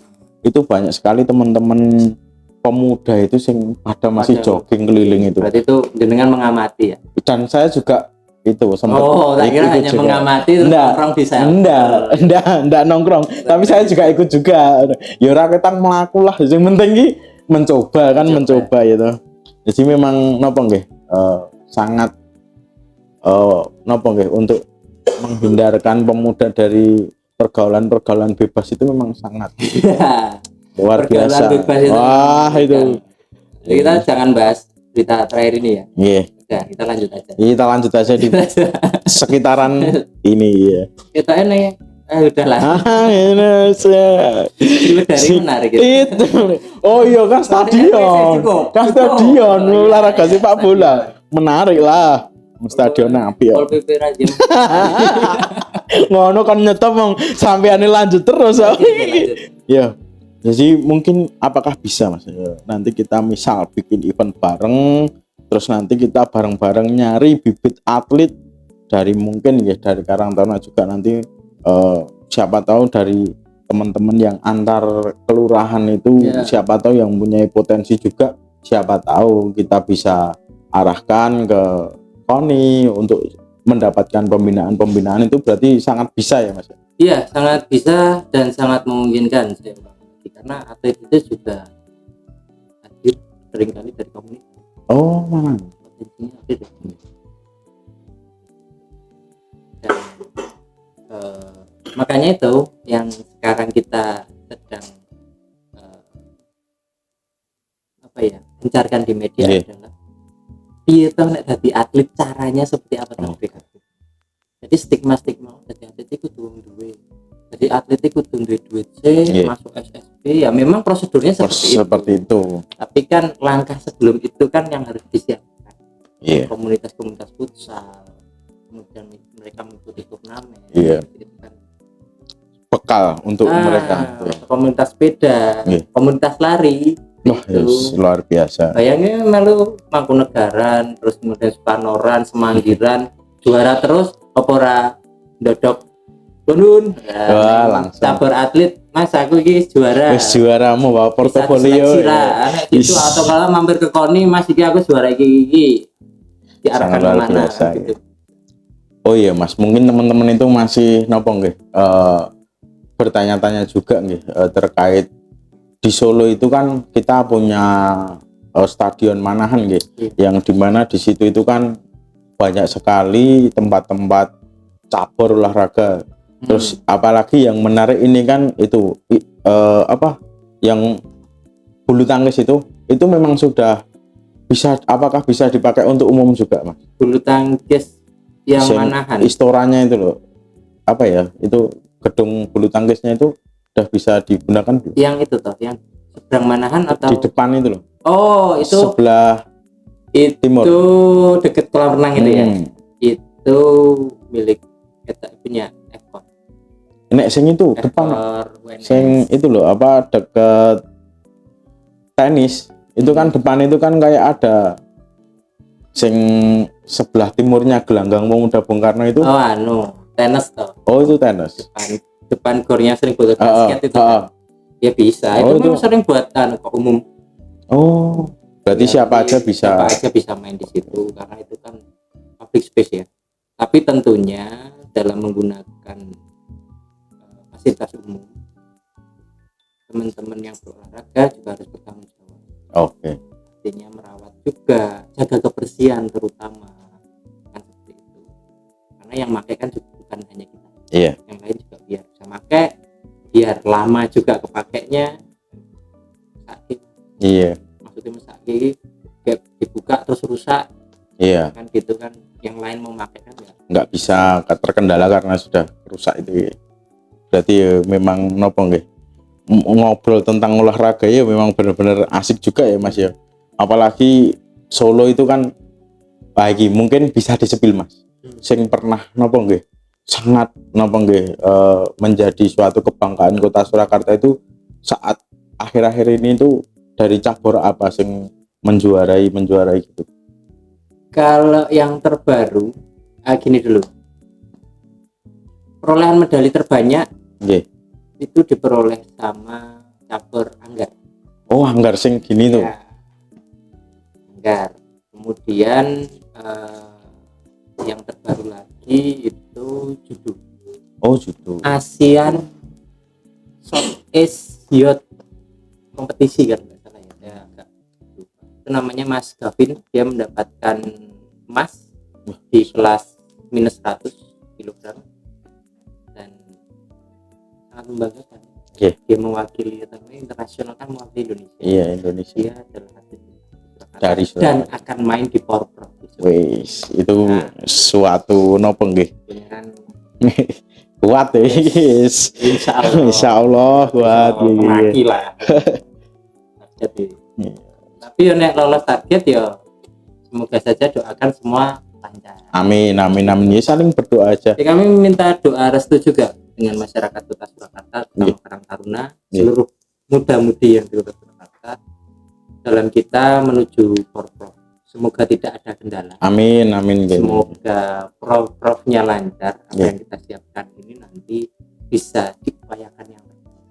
S2: itu banyak sekali teman-teman pemuda itu sing pada masih jogging keliling itu.
S1: Berarti itu jenengan mengamati ya.
S2: Dan saya juga itu sempat
S1: tak kira hanya
S2: juga.
S1: mengamati terus nongkrong di sana.
S2: Enggak nongkrong. Tapi saya juga ikut juga. Ya ora ketang mlaku lah. Yang penting ki mencoba gitu. Jadi memang napa nggih sangat napa nggih untuk menghindarkan pemuda dari pergaulan bebas itu memang sangat luar biasa. Wah, itu.
S1: Jadi kita jangan bahas berita terakhir ini ya.
S2: Iya.
S1: Udah, kita lanjut aja.
S2: Kita lanjut aja di sekitaran ini ya.
S1: Kita ini udahlah.
S2: Indonesia.
S1: Itu dari menarik gitu.
S2: Itu. Oh iya kan stadion. Olahraga sepak bola. Menarik lah. Stadion api ya.
S1: Pol PP aja.
S2: Ngono kan nyetop mong sampeane lanjut terus. Ya. Jadi mungkin apakah bisa Mas? Nanti kita misal bikin event bareng, terus nanti kita bareng-bareng nyari bibit atlet dari mungkin ya dari Karangtaruna juga nanti siapa tahu dari teman-teman yang antar kelurahan itu siapa tahu yang punya potensi juga, siapa tahu kita bisa arahkan ke KONI untuk mendapatkan pembinaan itu berarti sangat bisa ya Mas?
S1: Iya, sangat bisa dan sangat memungkinkan saya ulang lagi. Karena atlet itu juga hadir seringkali dari komunitas.
S2: Oh, mana?
S1: Potensinya atlet. Dan makanya itu yang sekarang kita sedang gencarkan di media adalah iya tau nek dadi atlet caranya seperti apa jadi stigma dadi atlet itu duwe jadi atlet itu duwe duit masuk SSB ya memang prosedurnya seperti itu. Tapi kan langkah sebelum itu kan yang harus disiapkan komunitas-komunitas futsal, kemudian mereka mengikuti turnamen itu kan
S2: bekal untuk mereka
S1: komunitas sepeda, komunitas lari.
S2: Wah, luar biasa.
S1: Bayangnya melu Mangkunegaran, terus kemudian Panoran, Semanggiran, juara terus opora dodok Gunun.
S2: Langsung
S1: cabar atlet, Mas aku iki juara.
S2: Wis juaramu bawa portofolio.
S1: Itu atau kalau mampir ke KONI, Mas iki aku juara iki. Diarahkan kemana gitu.
S2: Oh iya Mas, mungkin teman-teman itu masih nopo nggih? Bertanya-tanya juga nggih terkait di Solo itu kan kita punya stadion Manahan gitu, yang dimana di situ itu kan banyak sekali tempat-tempat cabur olahraga. Terus apalagi yang menarik ini kan itu yang bulu tangkis itu memang sudah bisa, apakah bisa dipakai untuk umum juga Mas?
S1: Bulu tangkis yang Manahan.
S2: Istoranya itu loh, apa ya? Itu gedung bulu tangkisnya itu udah bisa digunakan belum?
S1: Yang itu toh, yang seberang Manahan atau
S2: di depan itu loh?
S1: Oh, itu
S2: sebelah timur.
S1: Itu deket kolam renang itu ya. Itu milik kita punya Ekor.
S2: Nek sing itu depan. Sing itu loh apa deket tenis. Itu kan depan itu kan kayak ada sing sebelah timurnya gelanggang Pemuda Bung Karno itu.
S1: Oh, tenis toh.
S2: Oh, itu tenis.
S1: Depan gornya sering buat basket itu kan? Ya bisa, itu sering buatan kok umum.
S2: Oh, berarti siapa aja
S1: bisa main di situ karena itu kan public space ya. Tapi tentunya dalam menggunakan fasilitas umum, teman-teman yang berolahraga juga harus bertanggung jawab.
S2: Oke.
S1: Artinya merawat juga, jaga kebersihan terutama kan seperti itu. Karena yang pakai kan juga bukan hanya kita.
S2: Iya.
S1: Yang lain juga biar bisa pakai, biar lama juga kepakainya. Sakit.
S2: Iya.
S1: Maksudnya sakit, kayak dibuka terus rusak.
S2: Iya.
S1: Kan gitu kan, yang lain mau pakai kan ya.
S2: Nggak bisa terkendala karena sudah rusak itu. Berarti ya memang nopo nggih. Ngobrol tentang olahraga ya memang benar-benar asik juga ya Mas ya. Apalagi Solo itu kan lagi mungkin bisa disepil Mas. Sing pernah nopo nggih sangat menjadi suatu kebanggaan Kota Surakarta itu saat akhir-akhir ini itu dari cabur apa sing menjuarai gitu.
S1: Kalau yang terbaru gini dulu, perolehan medali terbanyak itu diperoleh sama campur anggar.
S2: Oh, anggar sing gini tuh.
S1: Ya, anggar. Kemudian yang terbaru lagi itu judo.
S2: Oh, judo.
S1: ASEAN Southeast Youth kompetisi kan nggak salah ya, saya agak lupa. Itu namanya Mas Gavin, dia mendapatkan emas di kelas minus 100 kg dan sangat membanggakan.
S2: Oke.
S1: Dia mewakili internasional, kan mewakili Indonesia.
S2: Iya, Indonesia.
S1: Dia adalah atlet
S2: Dari
S1: dan
S2: Surakarta.
S1: akan main di Porprov.
S2: Wis, itu
S1: Nah.
S2: suatu nopo nggih.
S1: Dengan
S2: Kuat wis. Insya Allah kuat.
S1: Maki lah. Jadi,
S2: Iya.
S1: tapi ya nek lolos target ya semoga saja, doakan semua lancar.
S2: Amin, amin, amin. Ya saling berdoa aja.
S1: Jadi kami meminta doa restu juga dengan masyarakat Kota Surakarta, terutama Karang Taruna, seluruh muda-mudi yang di Kota Surakarta dalam kita menuju Porprov. Semoga tidak ada kendala.
S2: Amin, amin.
S1: Semoga Provnya lancar. Apa yang kita siapkan ini nanti bisa diupayakan yang terbaik.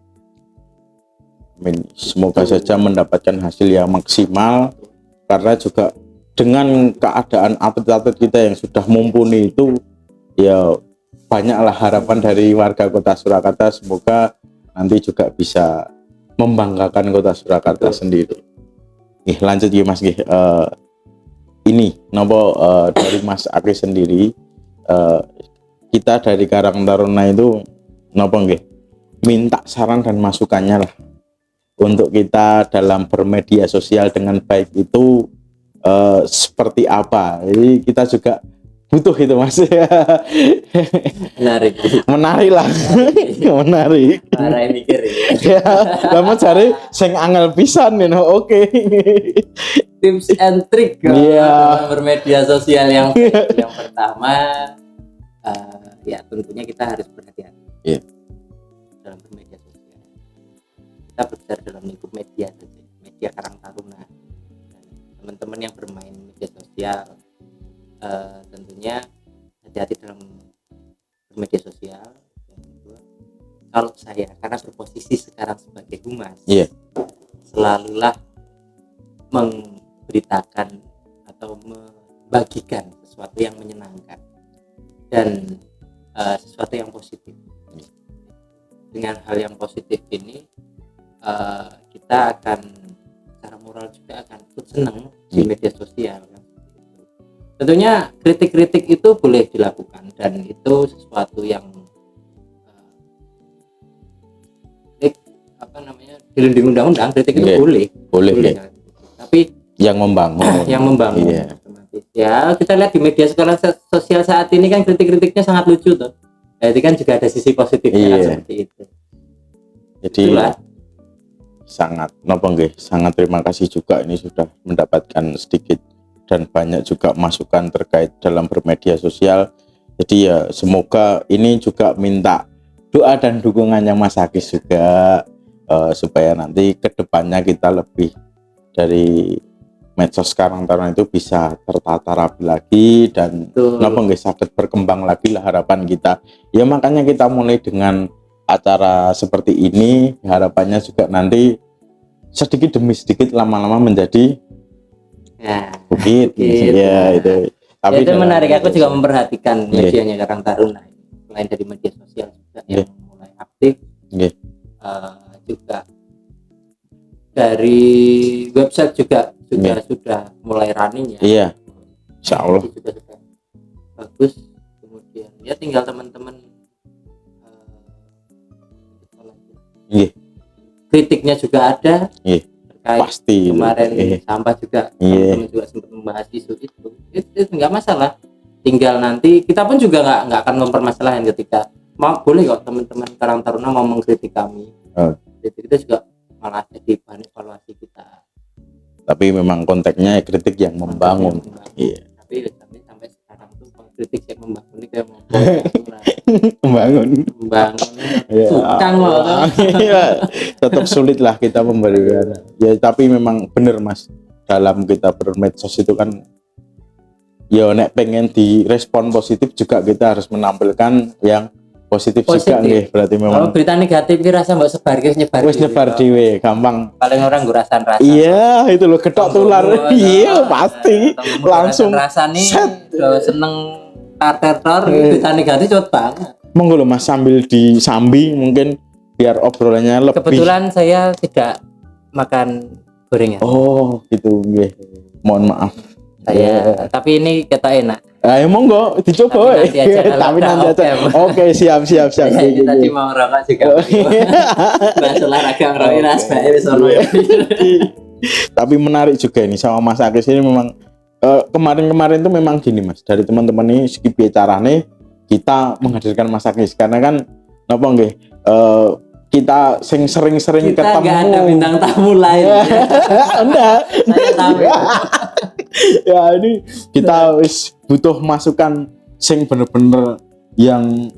S2: Amin. Semoga saja mendapatkan hasil yang maksimal, karena juga dengan keadaan atlet-atlet kita yang sudah mumpuni itu, ya banyaklah harapan dari warga Kota Surakarta. Semoga nanti juga bisa membanggakan Kota Surakarta sendiri. Lanjut ya Mas. Ini nopo dari Mas Aki sendiri, kita dari Karang Taruna itu nopo nggih minta saran dan masukannya lah untuk kita dalam bermedia sosial dengan baik itu seperti apa. Jadi kita juga butuh itu Mas. Menarik lah. Menarik.
S1: Marai mikir ya.
S2: Kamu cari sing angel pisan oke.
S1: Tips and trick dalam bermedia sosial yang baik. Yang pertama ya tentunya kita harus berhati-hati dalam bermedia sosial. Kita berbicara dalam lingkup media saja, media Karang Taruna. Teman-teman yang bermain media sosial tentunya hati-hati dalam bermedia sosial. Yang kedua, kalau saya karena berposisi sekarang sebagai humas, selalulah memberitakan atau membagikan sesuatu yang menyenangkan dan sesuatu yang positif. Dengan hal yang positif ini kita akan secara moral juga akan ikut senang di media sosial. Tentunya kritik-kritik itu boleh dilakukan dan itu sesuatu yang dilindungi undang-undang. Kritik itu boleh. Tapi
S2: yang membangun
S1: otomatis. Ya kita lihat di media sosial saat ini kan kritik-kritiknya sangat lucu tuh. Jadi kan juga ada sisi positifnya kan seperti itu.
S2: Jadi itulah. Sangat terima kasih juga ini sudah mendapatkan sedikit dan banyak juga masukan terkait dalam bermedia sosial. Jadi ya semoga ini juga minta doa dan dukungannya Mas Akis juga supaya nanti kedepannya kita lebih dari medsos Karang Taruna itu bisa tertata rapi lagi dan sakit berkembang lagi lah harapan kita. Ya makanya kita mulai dengan acara seperti ini, harapannya juga nanti sedikit demi sedikit lama-lama menjadi bukit. Ya itu. Tapi
S1: itu menarik, aku juga memperhatikan medianya Karang Taruna. Selain dari media sosial juga yang mulai aktif, juga dari website juga sudah mulai running ya.
S2: Iya. Insya Allah.
S1: Juga sudah bagus. Kemudian ya tinggal teman-teman kritiknya juga ada. Terkait
S2: pasti
S1: kemarin sampah juga teman-teman juga sempat membahas isu itu nggak masalah. Tinggal nanti kita pun juga nggak akan mempermasalahkan ketika boleh kok teman-teman Karang Taruna mau mengkritik kami. Kritik kita juga malah jadi bahan evaluasi kita. Tapi
S2: memang konteksnya kritik yang membangun.
S1: Tapi sampai sekarang tuh kritik yang membangun ini kayak mau
S2: membangun.
S1: Tukang loh.
S2: Tetap sulit lah kita memberikan. Ya tapi memang benar Mas, dalam kita bermedsos itu kan ya nek pengen direspon positif juga kita harus menampilkan yang positif juga
S1: Positif.
S2: nggih berarti
S1: Kalau
S2: memang
S1: berita negatif ki rasa mbok sebar ki nyebar.
S2: wis nyebar dhewe gampang.
S1: Paling orang ngurasan rasa.
S2: Iya, itu loh ketok tular. Iya, pasti langsung
S1: rasa nih
S2: set.
S1: udah seneng tar berita negatif cepet banget.
S2: Monggo lho Mas sambil disambi mungkin biar obrolannya lebih.
S1: Kebetulan saya tidak makan gorengan.
S2: Oh, gitu nggih. Mohon maaf.
S1: Saya tapi ini kita enak.
S2: Ayo monggo dicoba.
S1: Tapi nanti aja kalau
S2: Tapi
S1: udah
S2: nanti aja.
S1: oke.
S2: Oke, siap.
S1: Saya tadi mau ngerokok juga. Bahas olahraga ngerokok ras bae wis ono ya.
S2: Tapi menarik juga ini sama Mas Akis ini memang kemarin-kemarin tuh memang gini Mas, dari teman-teman ini segi carane kita menghadirkan Mas Akis karena kan napa nggih kita sering-sering
S1: Kita
S2: ketemu.
S1: nggak ada bintang tamu lain.
S2: Enggak.
S1: Saya tahu.
S2: Ya ini kita wis butuh masukan sing bener-bener yang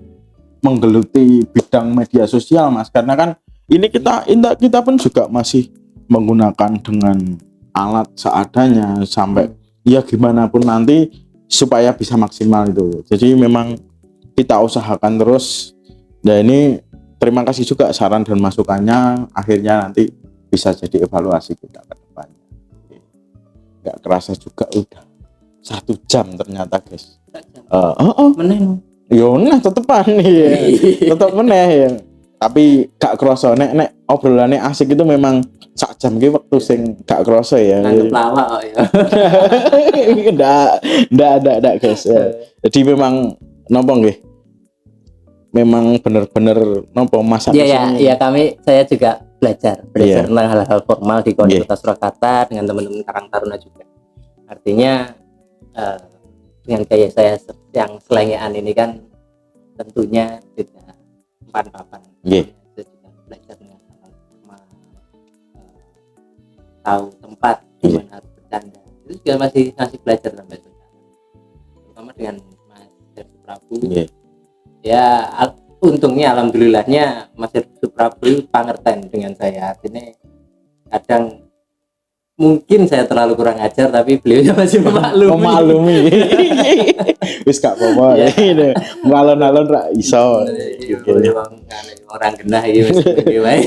S2: menggeluti bidang media sosial Mas karena kan ini kita pun juga masih menggunakan dengan alat seadanya sampai ya gimana pun nanti supaya bisa maksimal itu. Jadi memang kita usahakan terus. Nah ini terima kasih juga saran dan masukannya akhirnya nanti bisa jadi evaluasi kita ke depannya. Nggak kerasa juga udah 1 jam ternyata guys.
S1: Meneng.
S2: Yo nah tetepan nih. Tetep meneh ya. Tapi gak kerasa nek obrolannya asik itu memang sak jam ki waktu sing gak kerasa ya.
S1: Nganggep lawak kok ya.
S2: Ndak guys. Ya. Jadi memang nopo nggih. Memang bener-bener nopo masa
S1: Iya saya juga belajar tentang hal-hal formal di Kota Surakarta dengan teman-teman Karang Taruna juga. Artinya dengan gaya saya yang selengean ini kan tentunya tidak empan-papan. Saya juga belajar dengan hal formal, tahu tempat di mana harus bercanda. Itu juga masih belajar sampai sekarang. Terutama dengan Mas Hersu Prabu. Ya untungnya alhamdulillahnya Mas Hersu Prabu pangerten dengan saya. Artinya kadang mungkin saya terlalu kurang ajar tapi beliau masih memaklumi.
S2: Wis gak apa-apa. Ngalon-alon ra iso.
S1: Orang genah iki wis wae.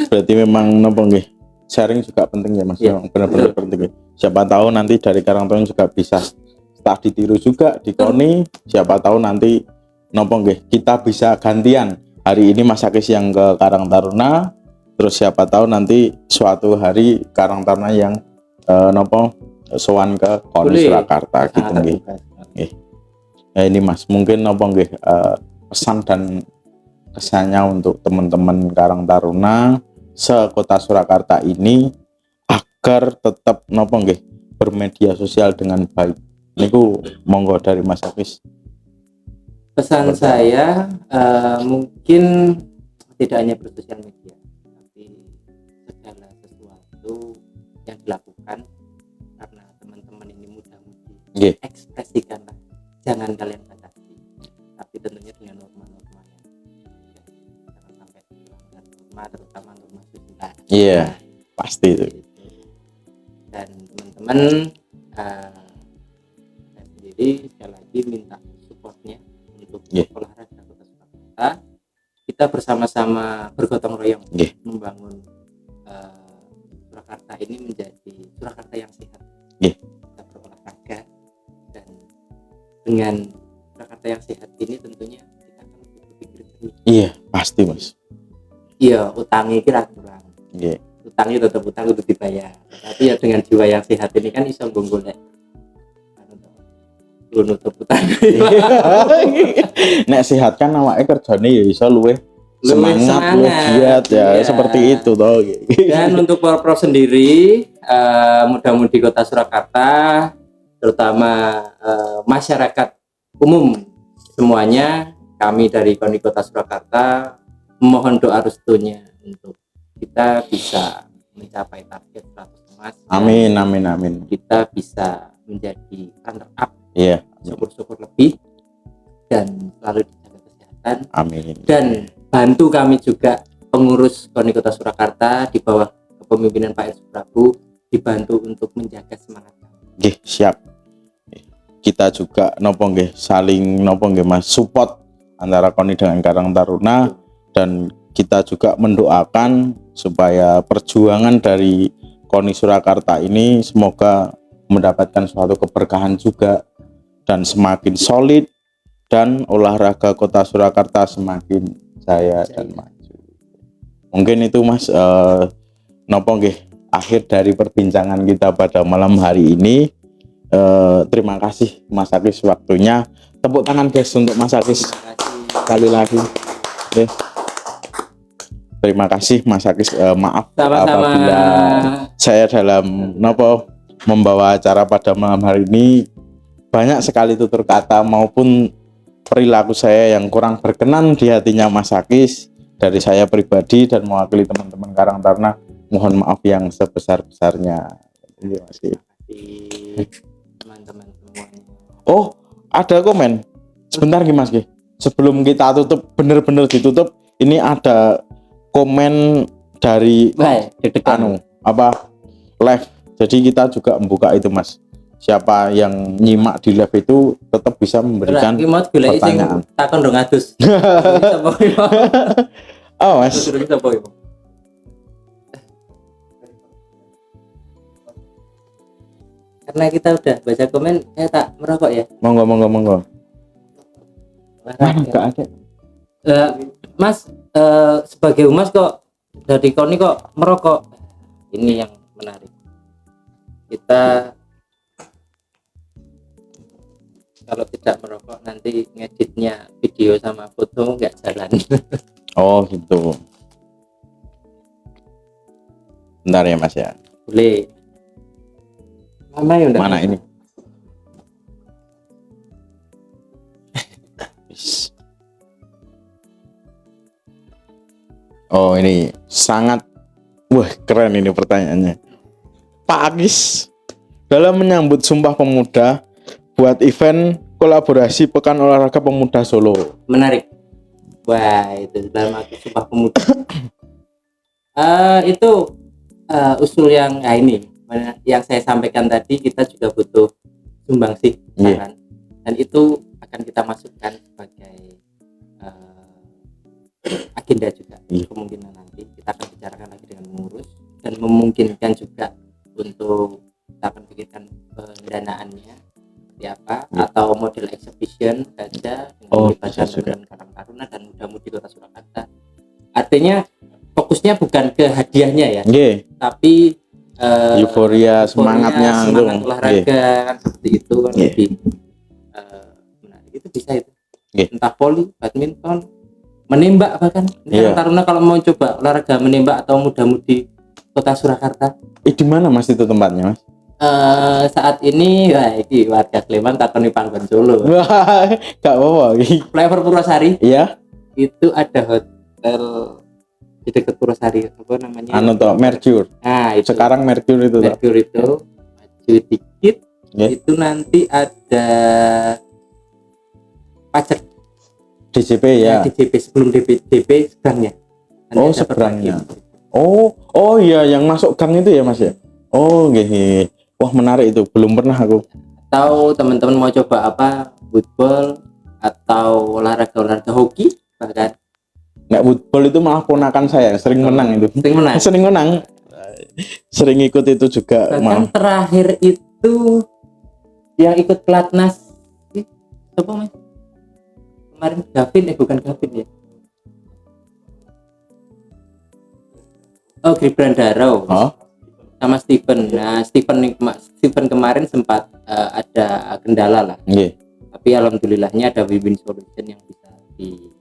S2: Berarti memang nopo nggih. Sharing juga penting ya Mas. Benar-benar penting. Siapa tahu nanti dari Karang Taruna juga bisa tak ditiru juga di Koni. Siapa tahu nanti nopo nggih kita bisa gantian. Hari ini Mas Akis yang ke Karang Taruna, terus siapa tahu nanti suatu hari Karang Taruna yang nopo sowan ke Koni Surakarta gitu nggih. Ya ini Mas, mungkin nopo nggih pesan dan kesannya untuk teman-teman Karang Taruna se-Kota Surakarta ini agar tetap nopo nggih bermedia sosial dengan baik. Niku monggo dari Mas Akis.
S1: Pesan saya mungkin tidak hanya bersosial media, tapi segala sesuatu yang dilakukan karena teman-teman ini mudah-mudi, ekspresikanlah, jangan kalian batasi, tapi tentunya dengan norma-norma yang jangan sampai melanggar norma, terutama norma susila.
S2: Iya, pasti itu.
S1: Dan teman-teman saya sendiri sekali lagi minta supportnya untuk olahraga Kota Surakarta. Kita bersama-sama bergotong royong membangun Surakarta ini menjadi Surakarta yang sehat. Kita berolahraga dan dengan Surakarta yang sehat ini tentunya kita akan berpikir jernih.
S2: Iya, pasti Mas.
S1: Iya, utangnya kira kurang. Utangnya tetap utang untuk dibayar. Tapi ya dengan jiwa yang sehat ini kan iso golek lu nutup utang.
S2: Nek sehat kan awake kerjane ya iso luwih semangat, luwih giat ya, seperti itu toh.
S1: Dan untuk Porprov sendiri mudah-mudi Kota Surakarta terutama masyarakat umum semuanya, kami dari KONI Kota Surakarta mohon doa restunya untuk kita bisa mencapai target 100 emas.
S2: Amin, amin, amin.
S1: Kita bisa menjadi runner up.
S2: Iya.
S1: Syukur-syukur lebih dan selalu dijaga kesehatan.
S2: Amin.
S1: Dan bantu kami juga pengurus KONI Kota Surakarta di bawah kepemimpinan Pak Hersu Prabu dibantu untuk menjaga semangat kami.
S2: Siap. kita juga nopo nggih saling nopo nggih Mas support antara KONI dengan Karang Taruna, dan kita juga mendoakan supaya perjuangan dari KONI Surakarta ini semoga mendapatkan suatu keberkahan juga dan semakin solid, dan olahraga Kota Surakarta semakin jaya dan maju. Mungkin itu Mas nopo nggih akhir dari perbincangan kita pada malam hari ini. Terima kasih Mas Akis waktunya. Tepuk tangan guys untuk Mas Akis sekali lagi. Oke. Terima kasih Mas Akis. Maaf apabila saya dalam nopo membawa acara pada malam hari ini banyak sekali tutur kata maupun perilaku saya yang kurang berkenan di hatinya Mas Akis. Dari saya pribadi dan mewakili teman-teman Karang Taruna, mohon maaf yang sebesar-besarnya. Terima kasih
S1: teman-teman semuanya.
S2: Oh, ada komen. Sebentar Mas Ki. Sebelum kita tutup, bener-bener ditutup, ini ada komen dari live. Jadi kita juga membuka itu Mas. Siapa yang nyimak di live itu tetap bisa memberikan pertanyaan.
S1: Takon dong adus.
S2: Oh Mas.
S1: Karena kita udah baca komen, saya tak merokok ya.
S2: Monggo. Mana nggak ada.
S1: Mas, sebagai umas kok dari KONI kok merokok? Ini yang menarik. Kita kalau tidak merokok nanti ngeditnya video sama foto nggak jalan.
S2: Oh gitu. Bentar ya Mas ya.
S1: Boleh.
S2: Mana ini? Oh ini sangat keren ini pertanyaannya. Pak Akis, dalam menyambut Sumpah Pemuda buat event kolaborasi Pekan Olahraga Pemuda Solo.
S1: Menarik. Wah, itu dalam Sumpah Pemuda. Itu usul yang ini yang saya sampaikan tadi, kita juga butuh sumbangsih saran, dan itu akan kita masukkan sebagai agenda juga. Kemungkinan nanti kita akan bicarakan lagi dengan pengurus dan memungkinkan juga untuk kita akan pikirkan pendanaannya seperti apa, atau model exhibition saja dengan melibatkan Karang Taruna dan Muda-Mudi Kota Surakarta. Artinya fokusnya bukan ke hadiahnya ya, tapi
S2: euforia semangatnya,
S1: semangat olahraga kan, seperti itu kan lebih menarik. Itu bisa itu. Entah voli, badminton, menembak bahkan. Karang Taruna kalau mau coba olahraga menembak atau Muda-Mudi Kota Surakarta.
S2: Di mana Mas itu tempatnya Mas?
S1: Saat ini ini warga Sleman takoni Panggon Solo.
S2: Wah, gak apa-apa.
S1: Flyover Purwosari.
S2: Iya.
S1: Itu ada hotel di dekat Purwosari, apa namanya?
S2: Mercure.
S1: Nah, itu.
S2: Sekarang Mercure itu.
S1: Mercure itu maju dikit. Itu nanti ada pajak
S2: DJP ya.
S1: DJP sebelum DJP seberangnya.
S2: Seberangnya. Oh iya, yang masuk gang itu ya Mas ya. Oh nggih. Wah menarik itu, belum pernah aku.
S1: Atau teman-teman mau coba apa, football atau olahraga hoki bahkan.
S2: Nggak, football itu malah ponakan saya sering menang itu. Sering menang. Sering ikut itu juga.
S1: Bahkan terakhir itu yang ikut pelatnas siapa Mas? Kemarin bukan Gavin ya. Gibran Darau. Sama Steven. Nah, Steven kemarin sempat ada kendala lah. Tapi alhamdulillahnya ada win-win solution yang bisa dilakukan.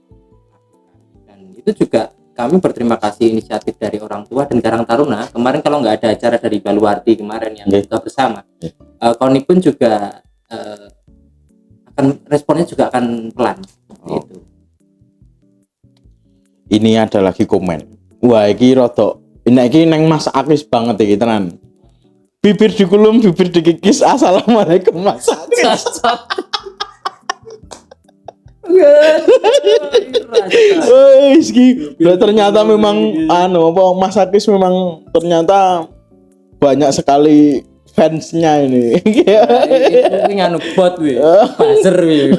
S1: Dan itu juga kami berterima kasih inisiatif dari orang tua dan Karang Taruna. Kemarin kalau nggak ada acara dari Baluarti kemarin yang buka bersama, KONI pun juga responnya juga akan pelan. Gitu.
S2: Ini ada lagi komen. Wah, iki rodok. Ini neng Mas Akis banget iki tenan. Bibir dikulum, bibir dikikis. Assalamualaikum Mas Akis. Ternyata memang Mas Akis memang ternyata banyak sekali fansnya ini.
S1: Itu nganu bot wi, buzzer wi.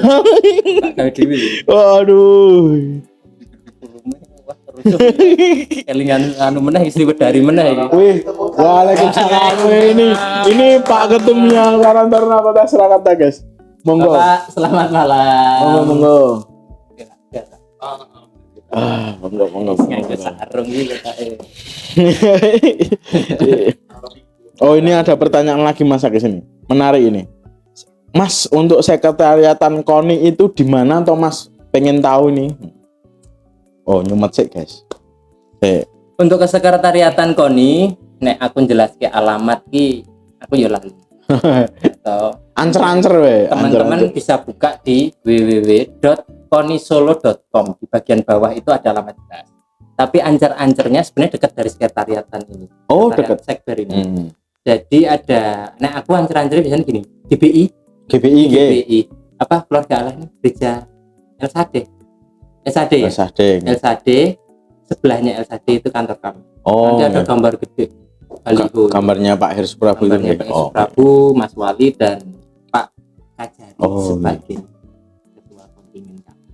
S1: Kayak dewi.
S2: Waduh.
S1: Kelingan anu meneh istri dari meneh iki.
S2: Wih, waalaikumsalam. Ini Pak Ketumnya Karang Taruna Kota Surakarta, guys. Monggo.
S1: Bapak, selamat malam.
S2: Monggo.
S1: Monggo.
S2: Monggo.
S1: Nganggo sarung iki kok.
S2: Oh, ini ada pertanyaan lagi Mas Akis ini. Menarik ini. Mas, untuk sekretariatan KONI itu di mana atau Mas pengen tahu nih? Oh, nyumet sih, guys.
S1: Untuk kesekretariatan KONI, nek aku jelaske alamat ki aku yo lali. Atau
S2: Ancer-ancer we.
S1: teman-teman bisa buka di www.konisolo.com. Di bagian bawah itu ada alamat jelas. Tapi ancer-ancernya sebenarnya dekat dari sekretariatan ini.
S2: Oh,
S1: Sekretariat
S2: dekat.
S1: Sekber ini. Jadi ada, nah aku ancer-ancernya biasanya gini, GBI,
S2: GBI,
S1: GBI, apa keluarga Allah ini gereja LSAD ya, LSAD, sebelahnya LSAD itu kantor kami.
S2: Oh,
S1: Nanti ada gambar gede, baliho,
S2: gambarnya Pak Heru Prabu itu.
S1: gambarnya Pak Yesus Prabu, Mas Wali dan Pak Kajari sebagai ketua kontingen kami.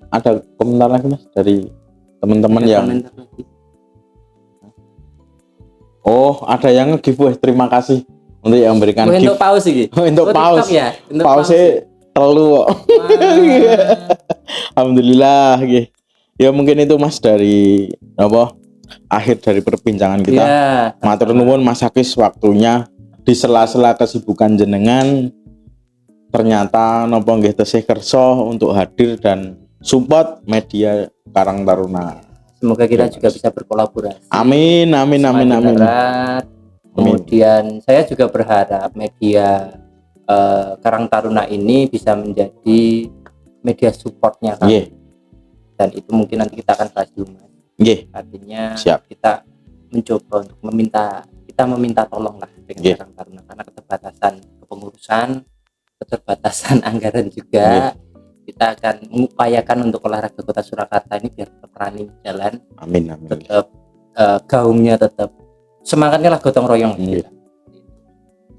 S2: Ada komentar lagi Mas dari teman-teman
S1: Ada
S2: yang
S1: komentar lagi?
S2: Oh, ada yang nge-giveaway. Terima kasih untuk yang memberikan
S1: Untuk
S2: gift.
S1: paus iki.
S2: Untuk paus.
S1: TikTok ya, untuk
S2: Pausnya telu. Alhamdulillah. Ya mungkin itu Mas dari apa? Akhir dari perbincangan kita.
S1: Ya,
S2: Matur nuwun Mas Akis waktunya di sela-sela kesibukan jenengan. Ternyata nopo nggih tesih kersa untuk hadir dan support media Karang Taruna.
S1: semoga kita juga bisa berkolaborasi.
S2: Amin.
S1: Berat. Kemudian saya juga berharap media Karang Taruna ini bisa menjadi media supportnya kan.
S2: Nggih.
S1: Dan itu mungkin nanti kita akan bahas dulu Mas.
S2: Nggih.
S1: Artinya
S2: Siap.
S1: kita mencoba untuk meminta tolong lah dengan
S2: Nggih.
S1: Karang Taruna karena keterbatasan kepengurusan, keterbatasan anggaran juga. Kita akan mengupayakan untuk olahraga Kota Surakarta ini biar tetap running jalan,
S2: Amin.
S1: tetap gaungnya tetap semangatnya lah gotong royong
S2: Iya.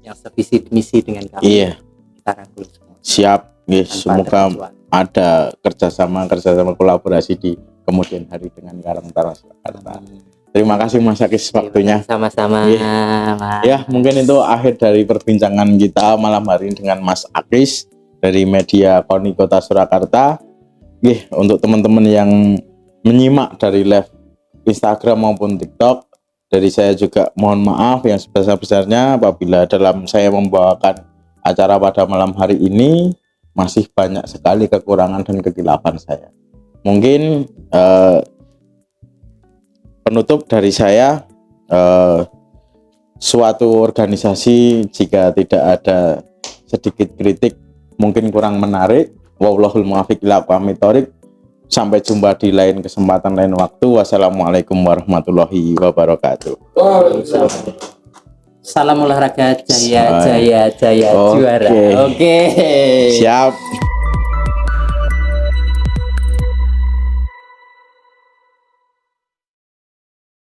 S1: yang sevisi misi dengan kami.
S2: Iya.
S1: Kita rangkul semua.
S2: Siap. Nggih,
S1: Tanpa
S2: semoga
S1: terkecuali.
S2: ada kerjasama kolaborasi di kemudian hari dengan Karang Taruna Surakarta. Terima kasih Mas Akis waktunya.
S1: Sama-sama. Mas.
S2: Ya, mungkin itu akhir dari perbincangan kita malam hari ini dengan Mas Akis dari media KONI Kota Surakarta. Untuk teman-teman yang menyimak dari live Instagram maupun TikTok, dari saya juga mohon maaf yang sebesar-besarnya apabila dalam saya membawakan acara pada malam hari ini masih banyak sekali kekurangan dan kekilapan saya. Mungkin penutup dari saya, suatu organisasi jika tidak ada sedikit kritik mungkin kurang menarik. Wallahul muwaffiq ila aqwamit thoriq. Sampai jumpa di lain kesempatan, lain waktu. Wassalamualaikum warahmatullahi wabarakatuh.
S1: Salam olahraga jaya
S2: Oke.
S1: juara. Oke.
S2: Siap.